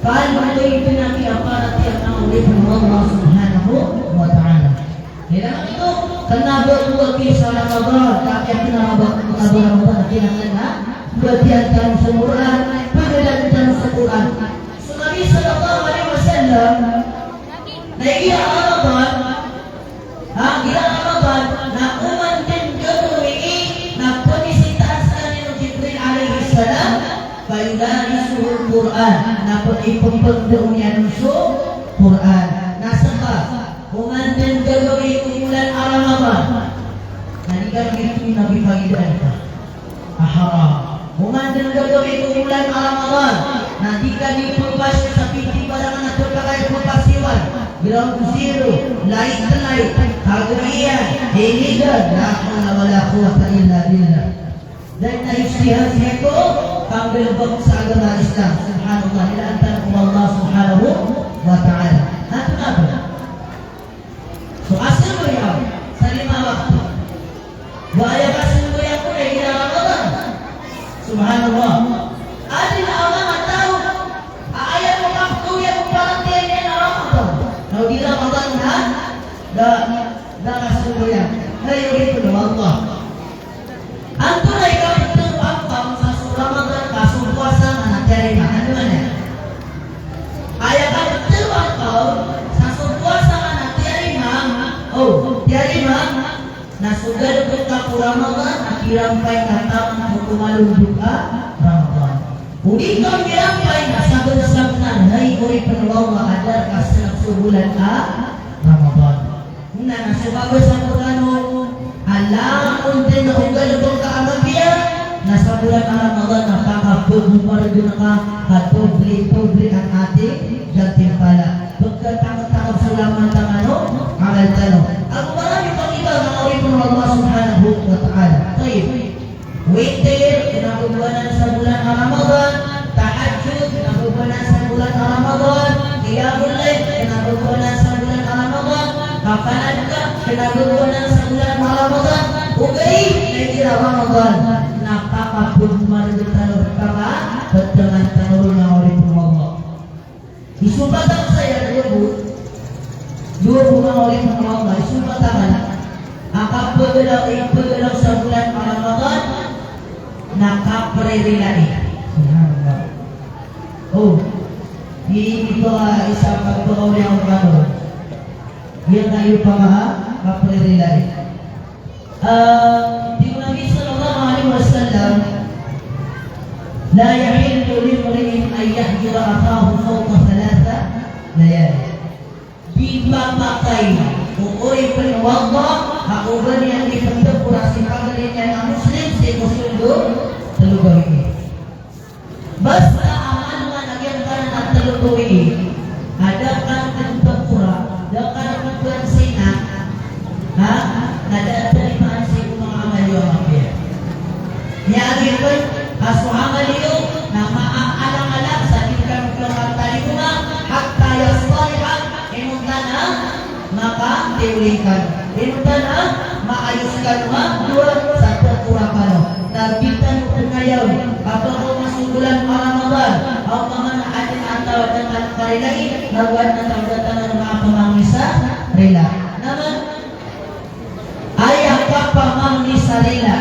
Kalau ada itu nanti aparat yang ma'alaikum Allah Subhanahu wa ta'ala. Dalam itu kenapa buat kisah Ramadan? Tapi kenapa Ramadan kena bagian Quran, bagian Quran. Nabi Sallallahu Alaihi Wasallam lagi Ramadan, dia Ramadan nak umat Bayudarisuhul Quran Napot ipagpagdaunyan so Quran Nasaka Kumandan gagawin umulan Ramadan Nanigang itu Nabi Fagidan Haram Kumandan gagawin umulan Ramadan Nanti kami pulpas sa pinti barangan at pagkakay pulpasiwan ground zero, light na light, kagamian, hiligan, la wala quwwata illa billah. Dan naisihan itu kambil bab sa agama Islam. Subhanallah, ilaantan ko Allah subhanahu wa ta'ala. Ano na ba? So asal mo yan sa 5 waktu. Waya kasal mo yan ko na ginagawa. Subhanallah. Adil na Allah ang tao. Aayan mo waktu yan mo parang tiyan na Ramadan. Now di Ramadan ha? Da kasal mo yan. Ngayon ito na Allah. Ang tunay kapit ng pangpang sa Ramadan kasong puasa na nagkarima. Ano man yan? Kaya kapit ng pangpang sa puasa na nagkarima, tiarima, nasugad ko ka po Ramadan, nakirampay ka tamang kumalundok ka Ramadan. Kung ikaw kirampay, nasagod-sag na, nai-uri panawaw makadar ka sa nagsubulan ka Ramadan. Una, nasugagod sa Qur'ano, alam untin na ugal ko ka amagya, nasa bulan ang Ramadan, nakakapag-mumarado na ka, katubli-tubli ang ating gantimpala. Pagkatakot-takot sa laman ng ano, aral tanong. Ang marami pang iba, mga oripon ng Allah subhanahu wa ta'ala. Tayo, winter, kinabubuanan sa bulan ng Ramadan, tahajjud, kinabubuanan sa bulan ng Ramadan, qiyamul layl, kinabubuanan sa bulan ng Ramadan, kapanad ka, kinabubuanan sa bulan ng Ramadan, ugay, naitira Ramadan, nakakapag-marado tanong ka ka, dengan tanong ng oripon ng Allah. Isubatan saya dua bulan oleh Allah. Isubatan pagalaw sa bulan Ramadan nakaprelilay. Subhanallah. Oh, ini ito isang pagpagaw niya ang gano'n. Yan tayo pa kaprelilay. Di Nabi sallallahu alaihi wasallam la yahillu limri'in an yahjura akahu fawqa 3 layali. Di pamatay ukoy penwallah ako ba niya di pagtapurasi pagalingan ang Muslim si Musundo talugaw ini. Basta aman nga nagyan ka na talugaw ini, ada kan pagtapura, ada kan pagtapura ha? Nadadalimaan sa mga amal yung mga Nyari ko, asuhangan niyo na maaalang-alang sa tingkang tali ko na hatta yasalihan, inutan na makatiulikan. Inutan na maayuskan dua sa pagkurakano. Nabitan ko ngayon, kapag ko masugulan Ramadan, ang mga naatin ang tawad ng karilay, nagwan na tawdatan ng mga pamangisa, rila. Naman, ayaw ka pamangisa rila.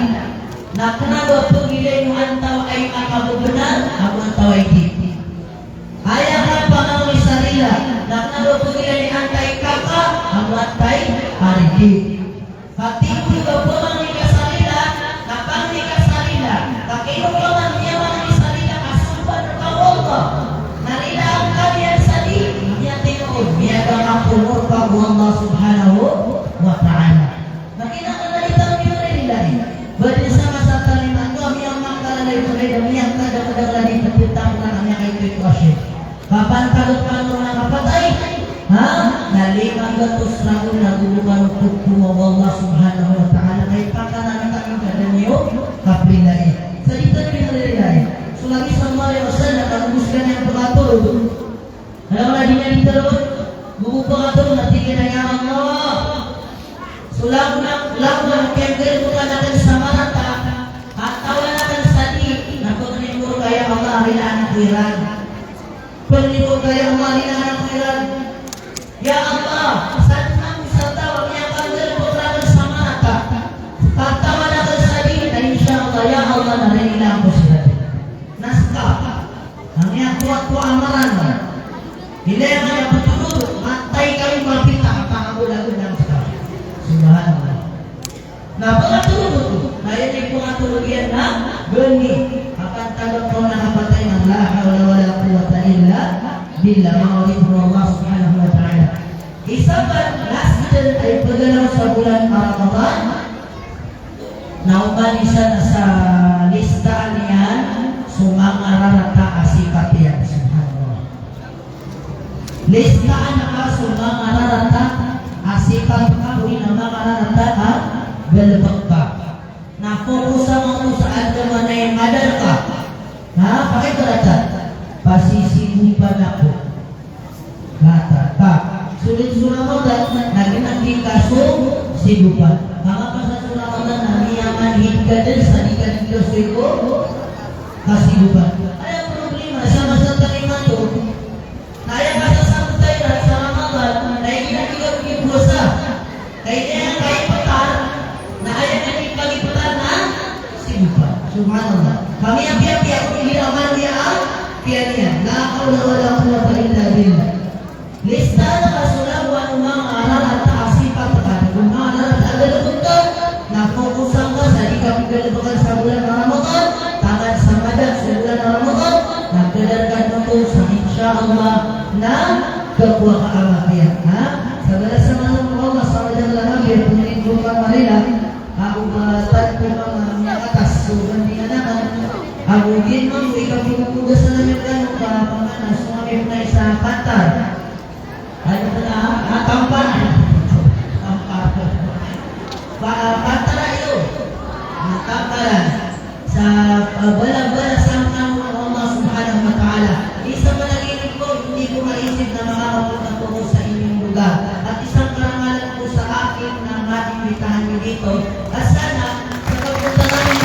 Na kenapa pagilay mo antaw ay makabubunan, ako antaw ay di. Ayaw ka pangawin sarila, na kenapa pagilay ni antay kaka, ako antay aridi. Katipul ka pamangin ka sarila, napangin ka sarila, kakinupaman niya mangin sarila, kasuban ka Allah. Narila ang kalian sali, niya tinuod, niya ka mapumur pa Allah subhanahu wa ta'ala. Nakinakadalitang niyo rin nila rin. Berarti sama satu lima kami yang makan dari berbeda yang kadang-kadang lagi tertentang namanya itu asyik. Kapan kalau nak kapatai? Nalima gatus ragu bukan untuk Allah subhanahu wa ta'ala. Kaya pakanan kami kadang-kadang kapilai. Cerita pilih. Selagi sama yang saya nak rumuskan yang pengatur. Kalau ladinya diterus, buku pengatur nanti kena ya Allah. Sulang lakukan kengkel bukan akan sama rata atau akan sadi nak penimur kaya Allah rina anak wiran penimur kaya Allah rina anak wiran ya Allah satnam serta yang kengkel bukan sama rata kata akan sadi dan insyaallah ya Allah nari ilang posirat naskah hanya kuat-kuat amaran ini yang ada betul matai kami mapita apa lagu dan subhanallah. Nah, pengatur itu, nah ini pengatur dia nak geni akan tanggung kau nak apa tanya la haula wala quwwata illa billah ma'rifatu Allah subhanahu wa ta'ala. Isabat nasden ay pagalaw sa bulan Ramadan. Nauban isa na sa listaan niyan sumangararata asipat yan subhanallah. Listaan na ka sumangararata maglalabak ka. Na-fokusan mo sa agama na yung madal ka. Ha? Pakikaratan. Pasisimupan ako. Kata ka. Sulit Ramadan, naging kaso, sigupan. Mga pasal Ramadan, namiyaman hinggadan sa ikan ko, kasigupan. Ay, ang problema, sa masa taliman to, naya ka sa samutay na sa Ramadan, na ikinagigap kipusa. Kaya niya kaya patar, na ayaw na ipagipatan na, sigupan. Subhanallah. Kami ang piyapi, ako pilihaman niya ang piyan. Nakakawala ko na palindarin. Lista na kasulang mga aral at taasipat kung mga aral at agalabot ka, nafokusan ka sa ikapigalabakan sa bulan ng Ramadan, tangan sa madag sa bulan ng Ramadan, nagkadargan mo po sa insyaallah na kapwa kaamapiyan. Sa galas sa mga Allah sa madang langabir, puminigbukan marila, ako matad ko mga atas, so hindi nga naman, ako din mo, ikapigalabakan sa namin ka, pamanas, sumamip na isa patar. Ano na? Tampan. Pantara ito. Tamparan. Sa bala-bala sa Allah subhanahu wa ta'ala. Isang panaginip ko, hindi ko maisip na makakapunta ko sa inyong lugar. At isang karangalan ko sa akin na ating bitahan nyo dito. At sana, sa pagpunta namin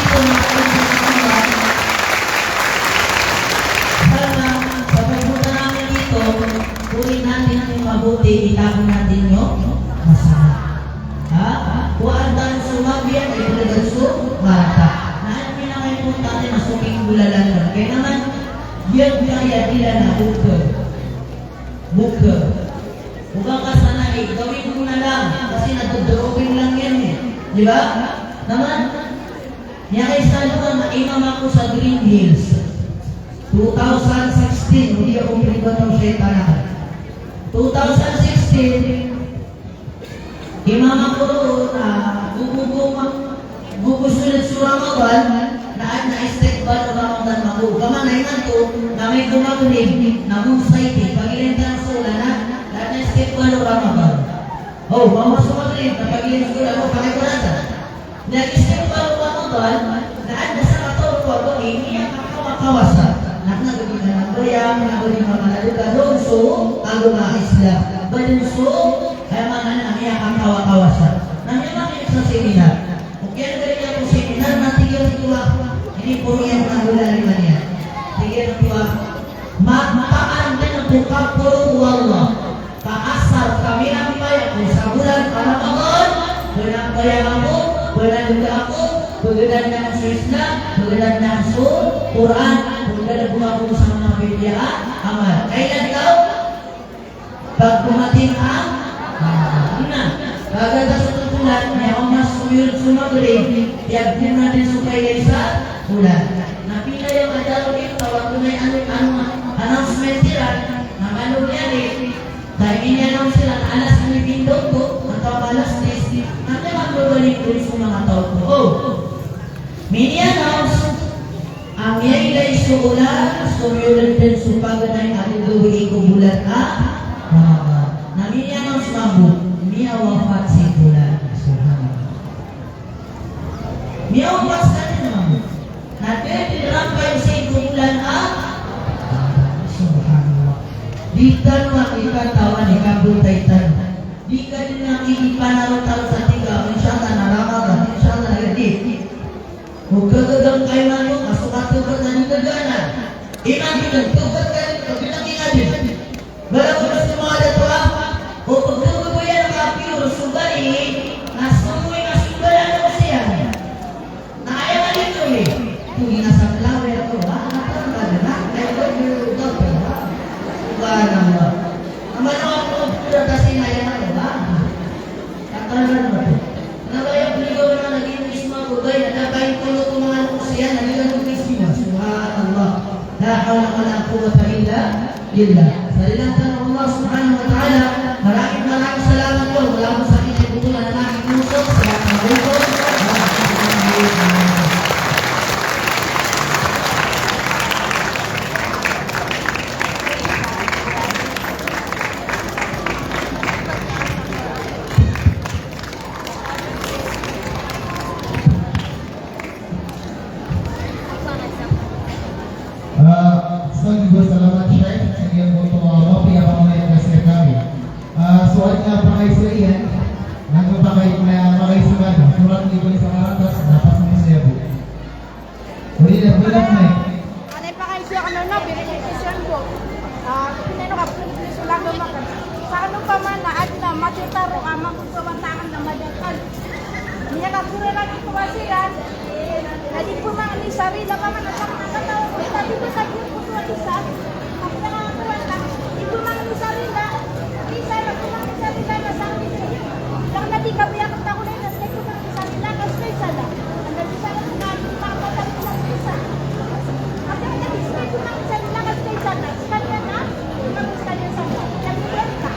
dito, kunin natin ang mabuti, itapon natin yung masama. Kuhaan tayo sumabyan, ay talagang sumata. Naan pinakay po natin na suming bulalan lang. Kaya naman, biyag kaya nila na buka. Buka. Buka ka sana gawin mo na lang. Kasi natudurugin lang yan eh. Di ba? Naman, niya kay Salman, imam ako sa Green Hills. 2016, hindi ako pinigwan ng syaitan. 2016, imam ako gugusunod sa Ramadan, na-istekbal o Ramadan ako. Kamanay man to, na may gumagulig, na mong-sighted, pag-ilintan sa ulan na, na-istekbal o Ramadan. Oh, mama sumagulig, na pag-ilintan sa ulan mo, pakikurata. Nag-istekbal o Ramadan, na-anda sa katawag ko, hindi ang kakawakawasan. Nagagawin na ng bayang, nagagawin mga malaluga, lunso, bago mga Islam. Balunso, ay mga nangyayang ang kawa-kawasan. Nangyayang sa seminar. Kung kaya nagawin niya po seminar, natigil ito ako. Hindi po yan mga gulaliman niya. Tigil ito ako. Mataan din ang bukang puro Allah. Paasar kami ang bayan ko sa bulan Ramadan. Bulan bayang ako, bulan luga ako, bulan na sa Islam, bulan na sa Quran. Nagbuha ko sa mga Biblia, amal. Kailan daw? Pag pumating ang kaganda sa tutulan, may ako mas sumaguli, tiyag din natin sukay sa ulan. Napila yung adalo dito, tawag ko na yung announcement sila, ng ano yan eh. Dahil ini-announce sila, alas ng ibindog ko, ang tawag alas 10, natin magbabalik ko sa mga tao ko. Oh! Mini-announce, ang yay suulan, sumulad din supaganay ang gawin ko bulan namin yan ang sumabot, miya wafat si bulan. Miya wafat sa rin naman. Natin, tinrampay si bulan subhanallah. Di ka makikatawa ni kabutay-tan. Di ka din nakikipanaraw-taraw sa tiga, inshallah naramagan, inshallah hindi. Huwag kagagang kayo na yung masukatubat na nagaganan. Inaginan, tubat ka rin, pagpinagin natin. Bala ko na sa mga dato o pagkagubo yan ang kapiro, subali, nasumoy na subalan ako siya. Nakaya ka dito eh. Kung inasang lawe ako, nakatang ka na, kaya ko yung doktor, subalan mo. Ang manawag ko, kasi ngayon ako, katalan mo ito. Nagaya piligaw na naging isma ko ba, nagkakain ko ito mga anak ko siya, naging isma. Subhanallah. La hawla wa la quwwata illa billah. Salilatan Allah subhanahu wa ta'ala. Maraming salamat po. Wala akong sakit ay putulan ng aking puso. Assalamualaikum warahmatullahi wabarakatuh.
surat nga pangkaisulian, nagpapakaisulian, surat ni Kulis ang atas, dapat mo siya po. Bulat na eh.
Ano pa kayo siya kanina, verification ko. Pinano ka, pinisulang naman ka. Sa anong pamana, at na, matutaro ka, magkukawantakan na madakal. Niya ka, pura lang ito kasiran. Nadi po mga ni sarila pa man, at saka nakatawa ko, sabi ko sa iyo po sa isa. Ako na nga po lang, di po mga ni sarila. Di sana po mga ni sarila na sabi sa iyo. Lang nadi ka, biya kang takulay na sa iyo mga ni sarila, kasi kayo sala. Ang nadi sana po nga, di mga patang sa isa. At ang nag-explain ko ng isa nila kasi kayo sana, kanya na, mag-gusto niya sa mga. Nag-explain ka.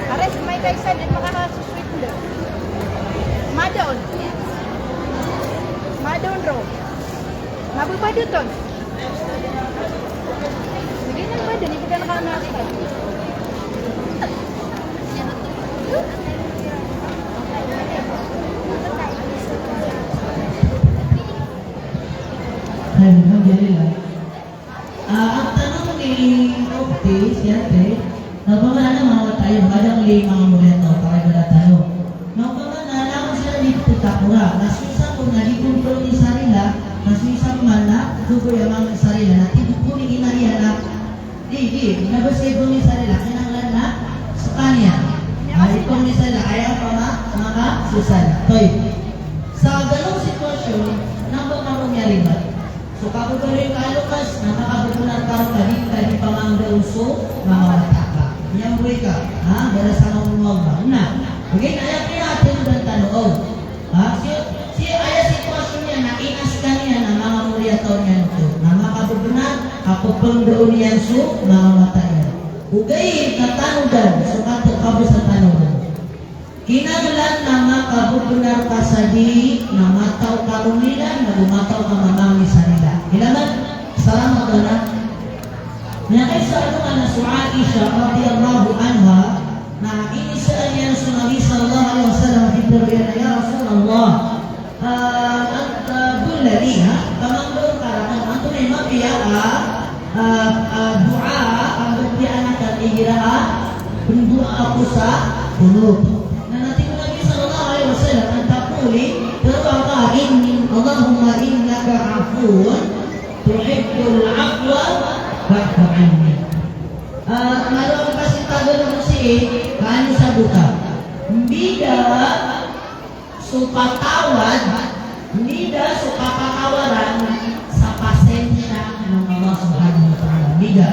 Ares, may kaisa din makakasusweet mo. Madon. Madon ro. Mabubaduton. Sige na ba din, hindi ka nakanakita.
Alhamdulillah. Ang tanong ni Opti, siyempre, napamana mga tayo, hadang limang mga ito, pakibala tanong. Napamana, naman sila dito takura, nasusa ko na dikontrol ni sarila, nasusa man na, dugo yung mga sarila, na tinukunin inarihan na, nabasay ko ni sarila, kinanglan na, sa kanya. Ito ni sarila, kaya pa mga susan. Toy, sa ganong sitwasyon, napakamangyari ba? So kabubuloy ka Lucas, nakakabubulan ka kadi pamangga uso, mga mataka. Yang buhay ka, dala sa mga mga na. Okay, ayak natin ang tanong. Si ayah sitwasyon niya, nainas ka niya ng mga muriataw niya ito. Na makabubulan, ako pang doon niyan so, mga mata niya. Ugay, katanudan, so kato kabo sa tanudan. Kinanglan na makabubunar ka sa di na mataw ka nila, na lumataw ka mamami sa nila. Kailangan, salamat ka na. Kaya sa ano nga na Aisha radhiyallahu anha na inisaan niya sa Nabi sallallahu alaihi wasallam dito rin ya Rasulullah at bulali kamangdong karakan ang tunay mapiya doa ang buktian at ihiraan bundua ako sa punot na natin Nabi sallallahu alaihi wasallam ang tapuli terwaka inni Allahumma innaka afuun tuhibbul afwa fa'fu anni. Meron kasi tagalog si kani sa buka. Bida supatawad, bida supapatawaran sa pasensya ng Allah Subhanahu wa Ta'ala. Bida.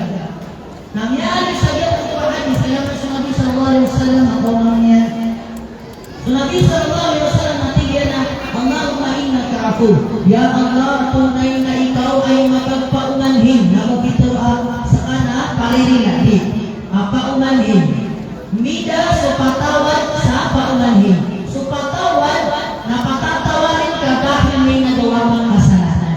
Nangyari sa iyo ang Quran, salamat sa Nabi sallallahu alaihi wasallam ako niya. Sa Nabi sallallahu alaihi wasallam natigyan na Allahumma innaka afu. Ya Allah, tunay na ikaw ay mapagpaumanhin na mabito sa kana palililahi. Paumanhin. Mida supatawad sa paumanhin. Supatawad na patatawarin ka dahil may nagawa mong kasalanan.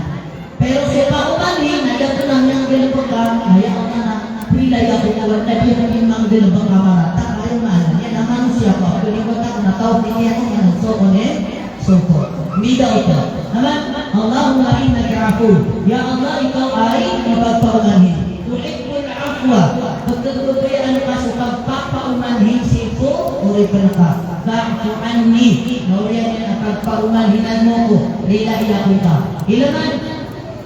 Pero sa paumanhin, nagyato lang niyang ginapag ka, ayaw na na, pilay ako tawad na di rin mga ginapag kamarata. Ayaw na, yan naman siya pa. Ginapag ka, natawag din yan, yan, so ulit, so po. Mida ito. Naman, Allahumma innaka afu. Ya Allah, ikaw ay mapagpaumanhin. Tuhibbul afwa. Pagkagubay ka sa pagpapaumanhin si ko, uri pa na ka. Fa'fu anni. Nauriyan yan ang pagpaumanhinan mo ko. Lilahiya ko ka. Ilaman,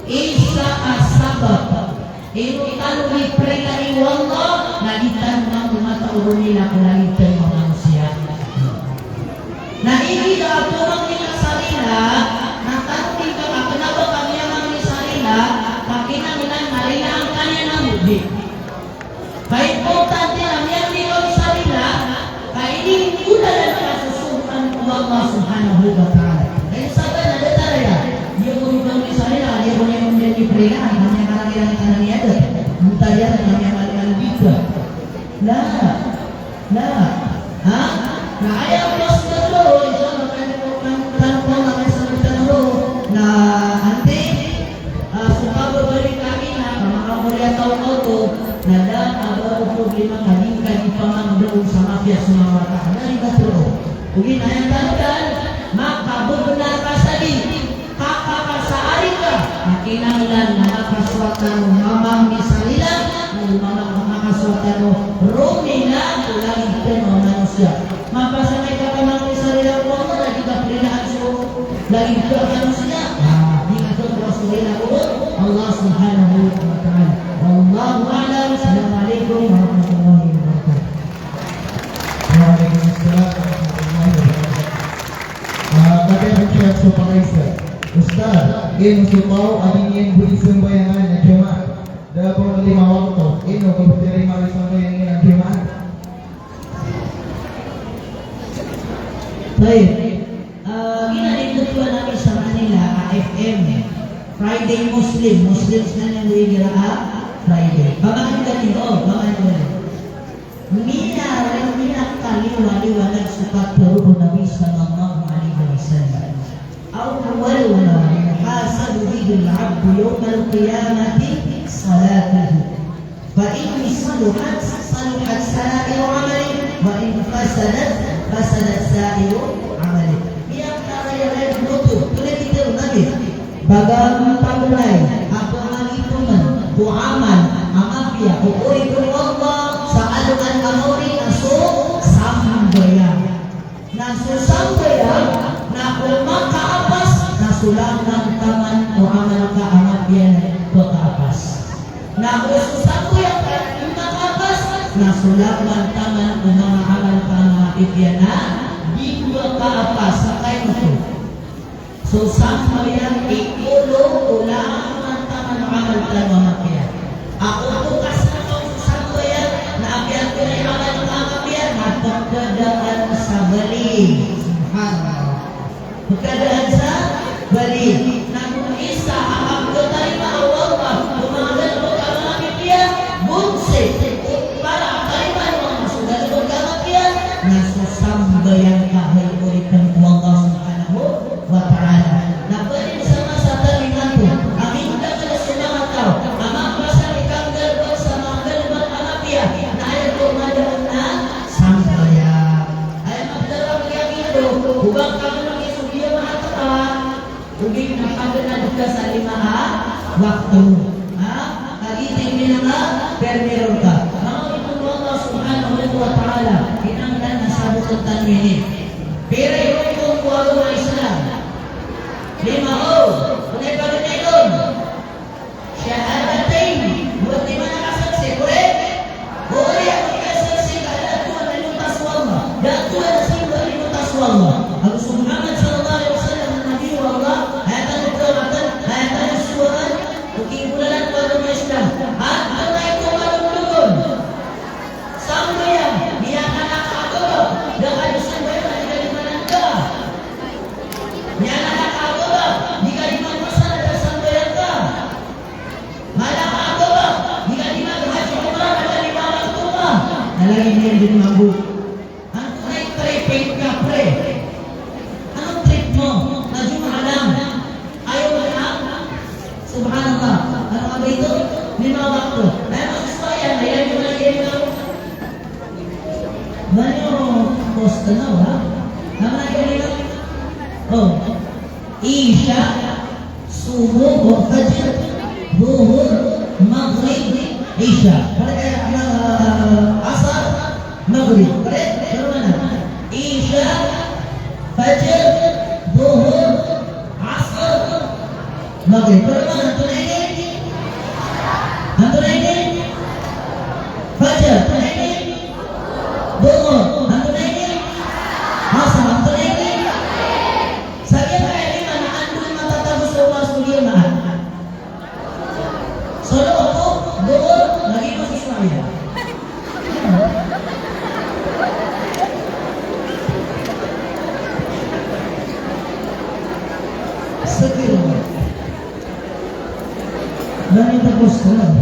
isa asabab. Inutan ni prelari wallah, nalitan mo mataulo nila kung nalitan mo manusia. Na hindi ka aturang nila sarila, natanong ka ka, kenapa kami ang ni sarila, kakinaminan narila ang kanya ng mudi. Kaya importante ang yang nilong sarila, kaya hindi muna lang nakasusubukan ko Allah Subhanahu wa Ta'ala. Kaya sabi na datara yan, dia mo nilong ni sarila, dia mo nilong ni prela, namanya karang-irang kanan niya doon. Muntayan, namanya malang dito. Na ayaw ko sa lolo, ito tanong ko na kayo sa tanong na ante, sumababalik kami na makamulihan taong auto, na dahil ang problema kalingkan ipamangdaw sa mafia sa mga mata. Narigatro. Ugin na yung tanong, makabubunar ka sa di, kakakasaari ka, kinanglan na makaswatan mo mamang misalila, mamang makaswatan mo rumina, ulang ito mo manusia. Mapasamay ka pa mga misalila ko mo, lagi ka prinaan so, lagi ka manusia. Di ka ito po sa ko, Allah subhanahu wa ta'ala. Wallahu a'lam. Assalamualaikum warahmatullahi wabarakatuh.
Waalaikumsalam warahmatullahi wabarakatuh. Kami ang siya sa pakaisa. Ustaz, ino supaw adin yang budisang bayangan na jemaah. Dapong 5 waktu, ino kapatiri malisang bayangan na jemaah.
Baik, ginalitutuan namin sa Manila, AFM, Friday Muslim na yang wigira Friday. Bagaimana ganito? Bagaimana? Minakaliwaliwanag sukat pero Nabi sallallahu alaihi wasallam. Awwal ma yuhasabu bihi al-'abdu yawm al-qiyamati salatuhu. Fa in saluhat saluhat sa'iru 'amali wa in fasadat sa'iru 'amali. Yang karaya nutu tulad itu Nabi. Bagang pagulay apa malitungan tuaman amapia ukuri kuri Allah sa alukan amori nasu sambayang na kulma kaapas nasulang ng taman tuaman ka amapia ko kaapas na ususambuyang kaapas nasulang ng taman mga amal ka amapia na di ko kaapas sa kayo ito. So sambayang ikulo ulang ng taman amal ka amapia. Ako bukas na kong sambayan na apian ko na yung amal ng amapian matagdadaan sa bali. Subhanallah. Magkadaan sa bali. Na kung isa ang abdotay maawal pa kumangal mo ka amapian bunse para tayo man mga masugal mo ka amapian nasusambayan ka ay ulitan ko Allah subhanahu wa ta'ala. Na pwede sama sa talingan ko ang hindi ka na sumangat tao amang Hubang kami ng isubiya mahata Uging nakagana dito sa 5 waktu Kagiting nila nga permeron ka Mga itong Allah subhanahu wa ta'ala Kinanglan na sabutang tanwini Pero yung kong buwago ng Islam 5 Unay pa rin ito Syahadatain Buat 5 nakasaksi Correct? Buhay ako ikasaksi Kailan ko na inutas wallah Datu na simba inutas wallah Rasul Muhammad sallallahu alaihi wasallam Nabi Allah hayatan keramatan hayatan suwan kekibulan agama Islam apa itu malum sambayan dia anak agama dengan sambayan dari mana ka dia anak agama jika di mana ada sambayan ka malah agama jika di mana haji umrah ada 5 waktu ka lagi dia di mampu antu naik trepeng ka pre Subhanallah. Ano ka ba ito? 5 waktu. Ay, magsusayan. Ayan yung nagiging ako. Banyo, posta na, ha? Ano nagiging ako? Oh. Isha, subuh, o fajr, buhur, maghrib, isha. Para kaya, asar, maghrib. Correct? Pero mana? Isha, fajr, buhur, asar, maghrib. Pero mana? Fajar, Duhur, anto na ini, Asar, anto na ini. Sabi ang kaya na andun matatapos sa umas mo yun na. Solo ako, Duhur, lagi mo si Ismail. Sakit mo. Dami tapos ko lang.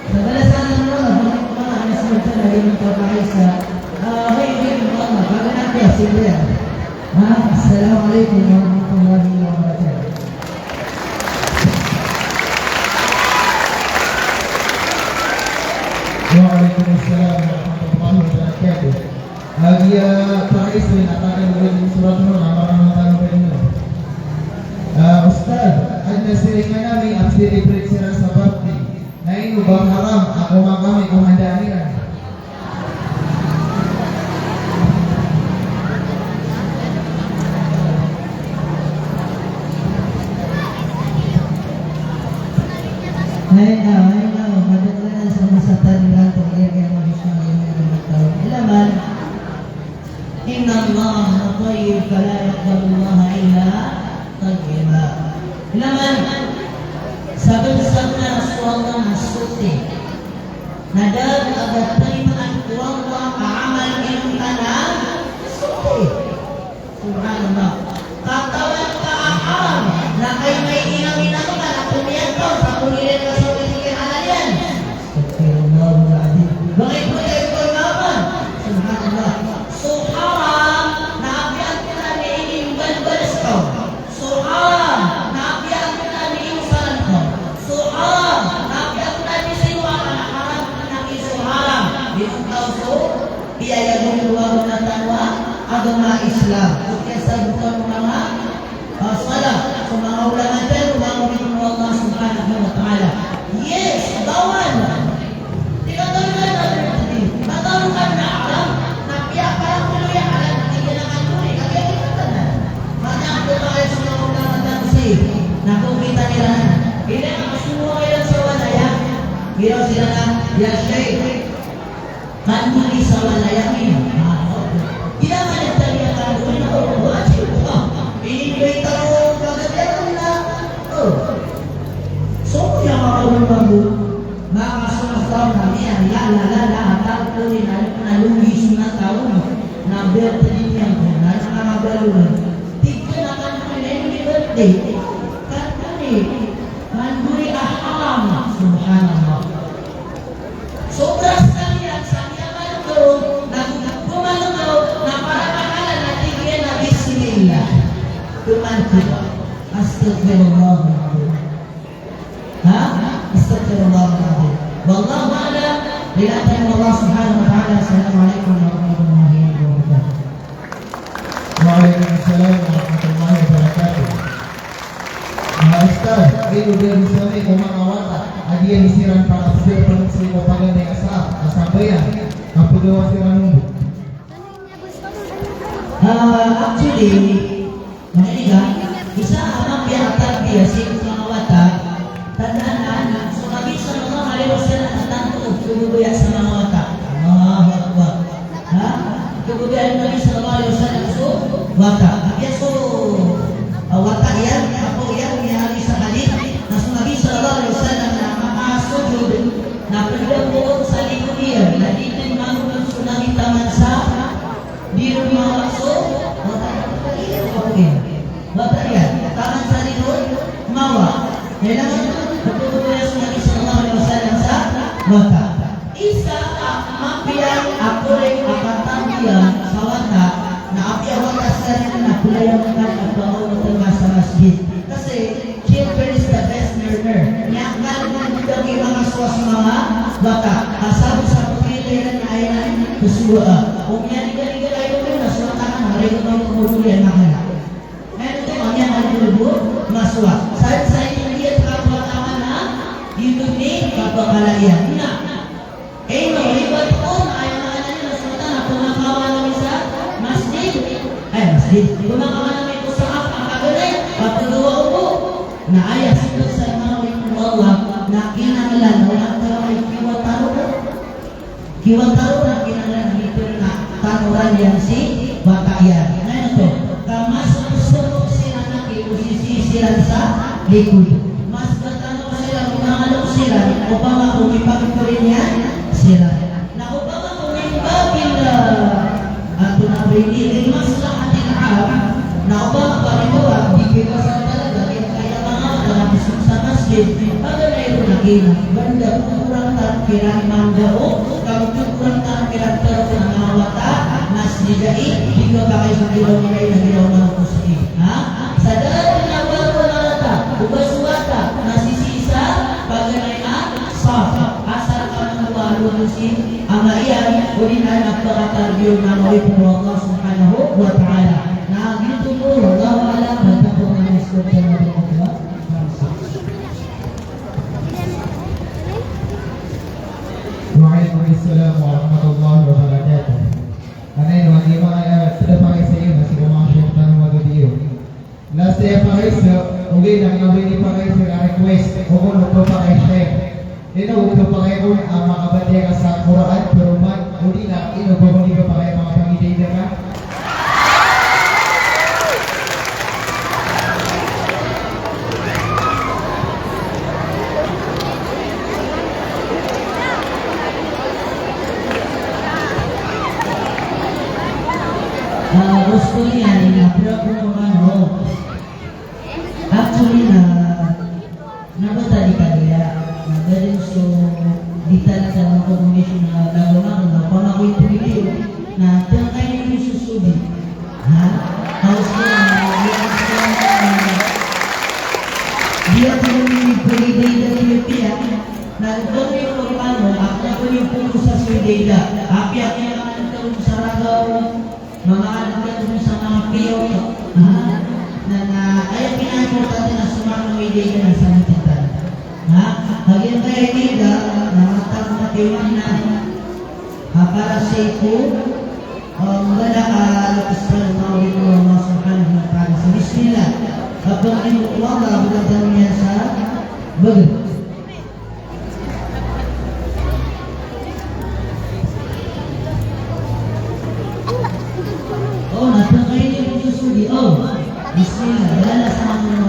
Sabalasan na naman, mga nasunod na lagi ng pagkaisa. May mga pagkanak ya, sige. Assalamualaikum warahmatullahi wabarakatuh.
Waalaikumsalam warahmatullahi wabarakatuh. Lagi pakaisa na akan surat mo na para matang pa rin. Ustaz, nagdasilingan namin ang celebrate sila sa birthday. Na inubang haram ako mga kami kung handaan nila.
Ngayon na, madagdagan sa masatan lang kung iyan ang gusto ng mga tao. Ilaman, Inna Allah na tayyib fala yaqbalu Allah illa tayyiba. Ilaman, sabi-sabi na Rasulullah nasuti. Nadal agad tayyiban Allah kaamal iyong tanang suti. Subhanallah. Katawan kaaham na kayo may inang-inang ka na pumiyan ko sa kulirin ka sa pisikir halayan. Astagfirullahaladzim. Bakit mo kayo ito naman? Subhanallah. So haram na abiyan ko na niingin balbalas ko. So haram na abiyan ko na niingin salan ko. So haram na abiyan ko na nisiwa ka na haram ka na iso haram. Dito tao so, iyayagong luwa na tanwa agama Islam. Kaya sa bukang mga salah sa mga ulama dyan, umangunin mo Allah subhanahu wa ta'ala. Yes, bawal. Tinatawin na natin. Matawag na alam na piyak parang tuloy ang alam na kailangan tuloy. Kaya kita na. Mana ang tumahay sa mga ulama dyan kasi nakukita nila na. Hindi ang masumo kayo sa walaya. Hiraw sila na, yashay. Kanmuli sa walayamin. Tidak managtali ang kanmuli na uruwasyo. Ini tahu kagadian na. So yang orang baru maka semua namin la atau ni nalungi sunat tahun na birthday yang na nakabalun. Tignan naman ko ni birthday. Kanmuli aham. Subhanallah. Sobra sekali ang sanyaman ko na pumalagaw na para pangalan na tigyan na bismillah. Tumantik. Astagfirullahaladzim. Ha? Astagfirullahaladzim. Wallahu a'lam. Lillahi Allah subhanahu wa ta'ala. Assalamualaikum warahmatullahi wabarakatuh.
Waalaikumsalam warahmatullahi wabarakatuh. Ustaz, kayo din sa amin kung mga wata, adiyan isiran para sa panagsin ko paganda yung asabayan, ang pagawa sila nung
Actually, Manila, isa ang piyatar dia si mga wata, tandaan sumabi sa mga haliwas sila at tanto tugubuya sa mga wata. Allahu Akbar. Ha? Tugubuya Nabi sallallahu alaihi wasallam so wata. Kaya so wata yan, ako yan niyari sa hadith na sumabi sallallahu alaihi wasallam na makasujud na pagdabuot sa likod niya na dito yung mga sunami taman sa dito mga wakso okay. Wata yan, taman sa likod mawa. Kailangan pagdabuot sa Nabi sallallahu alaihi wasallam sa wata. Isa mapiang ako rin akatambiyan sa wata na apiang wata sa rin na pulayang at sa masjid. Kasi children is the best learner. Niya kalman dito ang mga suwas mga bata. Asal sa pagkiliran na ayan kusua. Kung yan iga kayo mo na suwata ka na rin ito ang kumutulian na kanya. Ngayon ito ang yan ang kulubo maswa. Sa inyo kapatama na dito ni kapakalayan. Na eh no, iba't po na ayaw na kanan na suwata na pumakawa namin sa masjid. Ay masjid. Pumakawa namin po sa pagkagawa ko na ayat sila sa mga Allah na kinanglan na walang taraway kiwataro na kinanglan dito na tanuran yan si batayan. Ngayon ito, kamas-usok sila na kiusisi sila sa likod. Mas batano sila kung nangalok sila upang kumipagpurin yan sila. Na upang kumipabil at tunabili mas lahatin na upang paribuwa bigyan talaga kaya mga kalabisok sa masjid pagka na ito naging banda kurang tarkiran mandao kapag kurang tarkiran pero ng mga wata masjid ay hindi ba kayo sa gilaw na kayo na gilaw na kusli ha? Sa dalawa na bago na wata ubas wata nasisisa pagka na sa asal ka ng walusin ang maiyan o rin ay nagpakatarbiyo na mawin po Allah subhanahu wa ta'ala. Nah, gitu pun Allah alam dan tak pernah
Mungkin ang nabi ni pa kayo sa request o kung ito pa kayo chef. Ito pa kayo kung makabati ka sa Quran pero man uli na ino kung hindi pa kayo mga pangidida ka.
Gusto niya, inapra ko kung ano. Actually, nabata di kaya. Nagaling so, di talaga ng combination na lagawa na kung ako yung video na tiyan kayo yung susuli. Ha? House ko di ako yung pwede na Pilipina na doon yung ano, ako yung puno sa Swedela. Api-api naman ang sa ragaw. Mga anak ka sa mga piyo ayaw pinag-importante na sumama ng ideya ng sanitan. Hagyan kayo nila na matang matiwan na para sa ito wala ka-lakas ng mawin mo masukan ng para sa bismillah. Habang inuwa ka, bulatan niya sa bagay. Oh, nasa kayo yung susuli. Oh, bismillah. Wala sa mga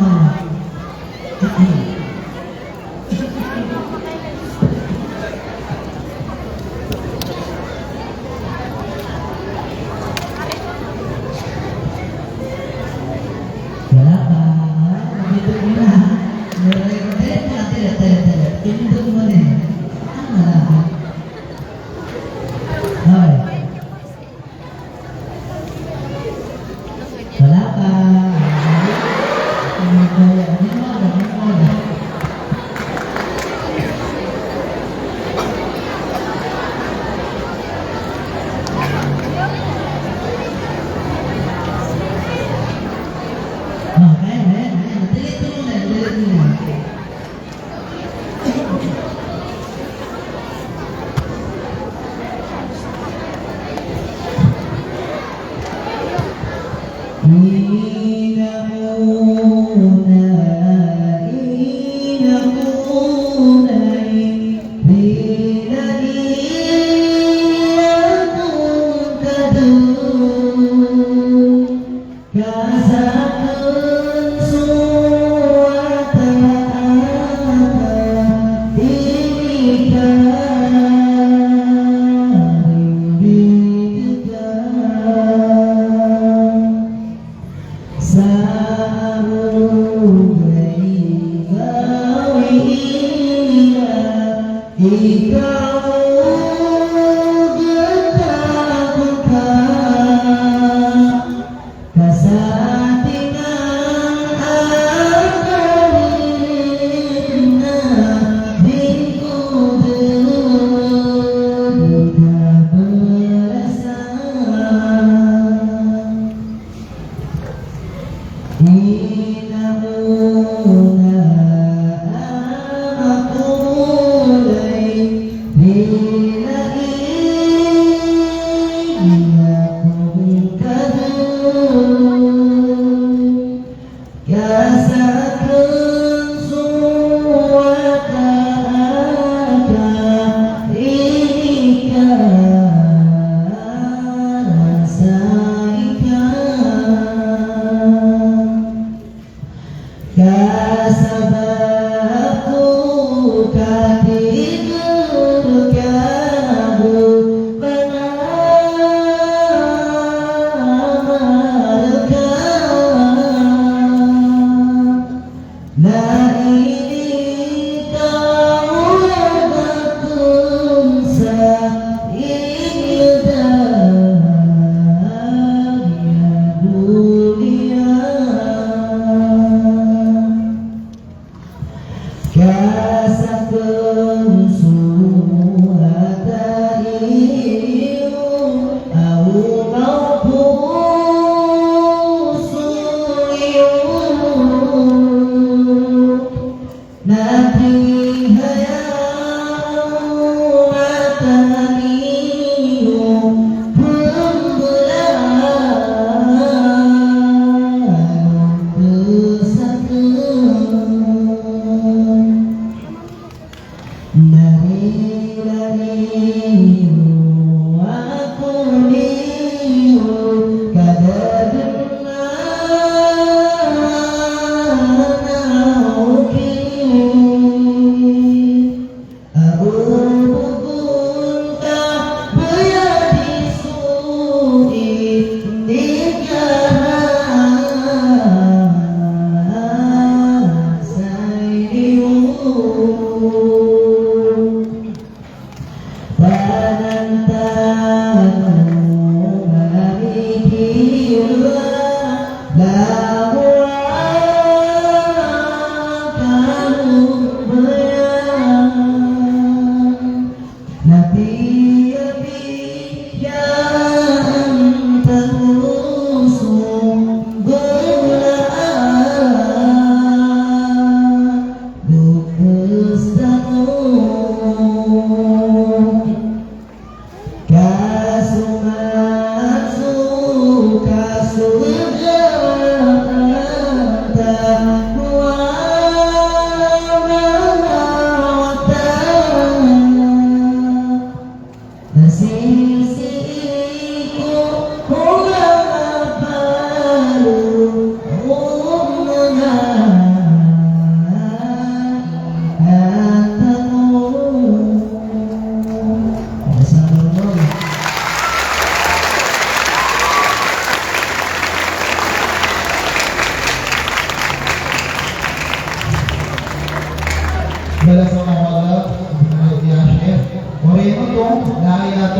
wala pa. Dito ko na. Dito ko na. Wala pa. Hoy. Wala pa.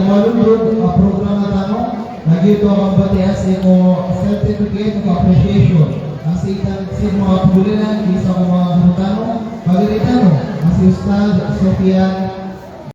malulog ang programa tanong, lagi ito ang batias ito certificate of appreciation. Ang sitan sin mga pulinan, isa ko mga tanong, pagalitan mo, ang si Ustad Sofian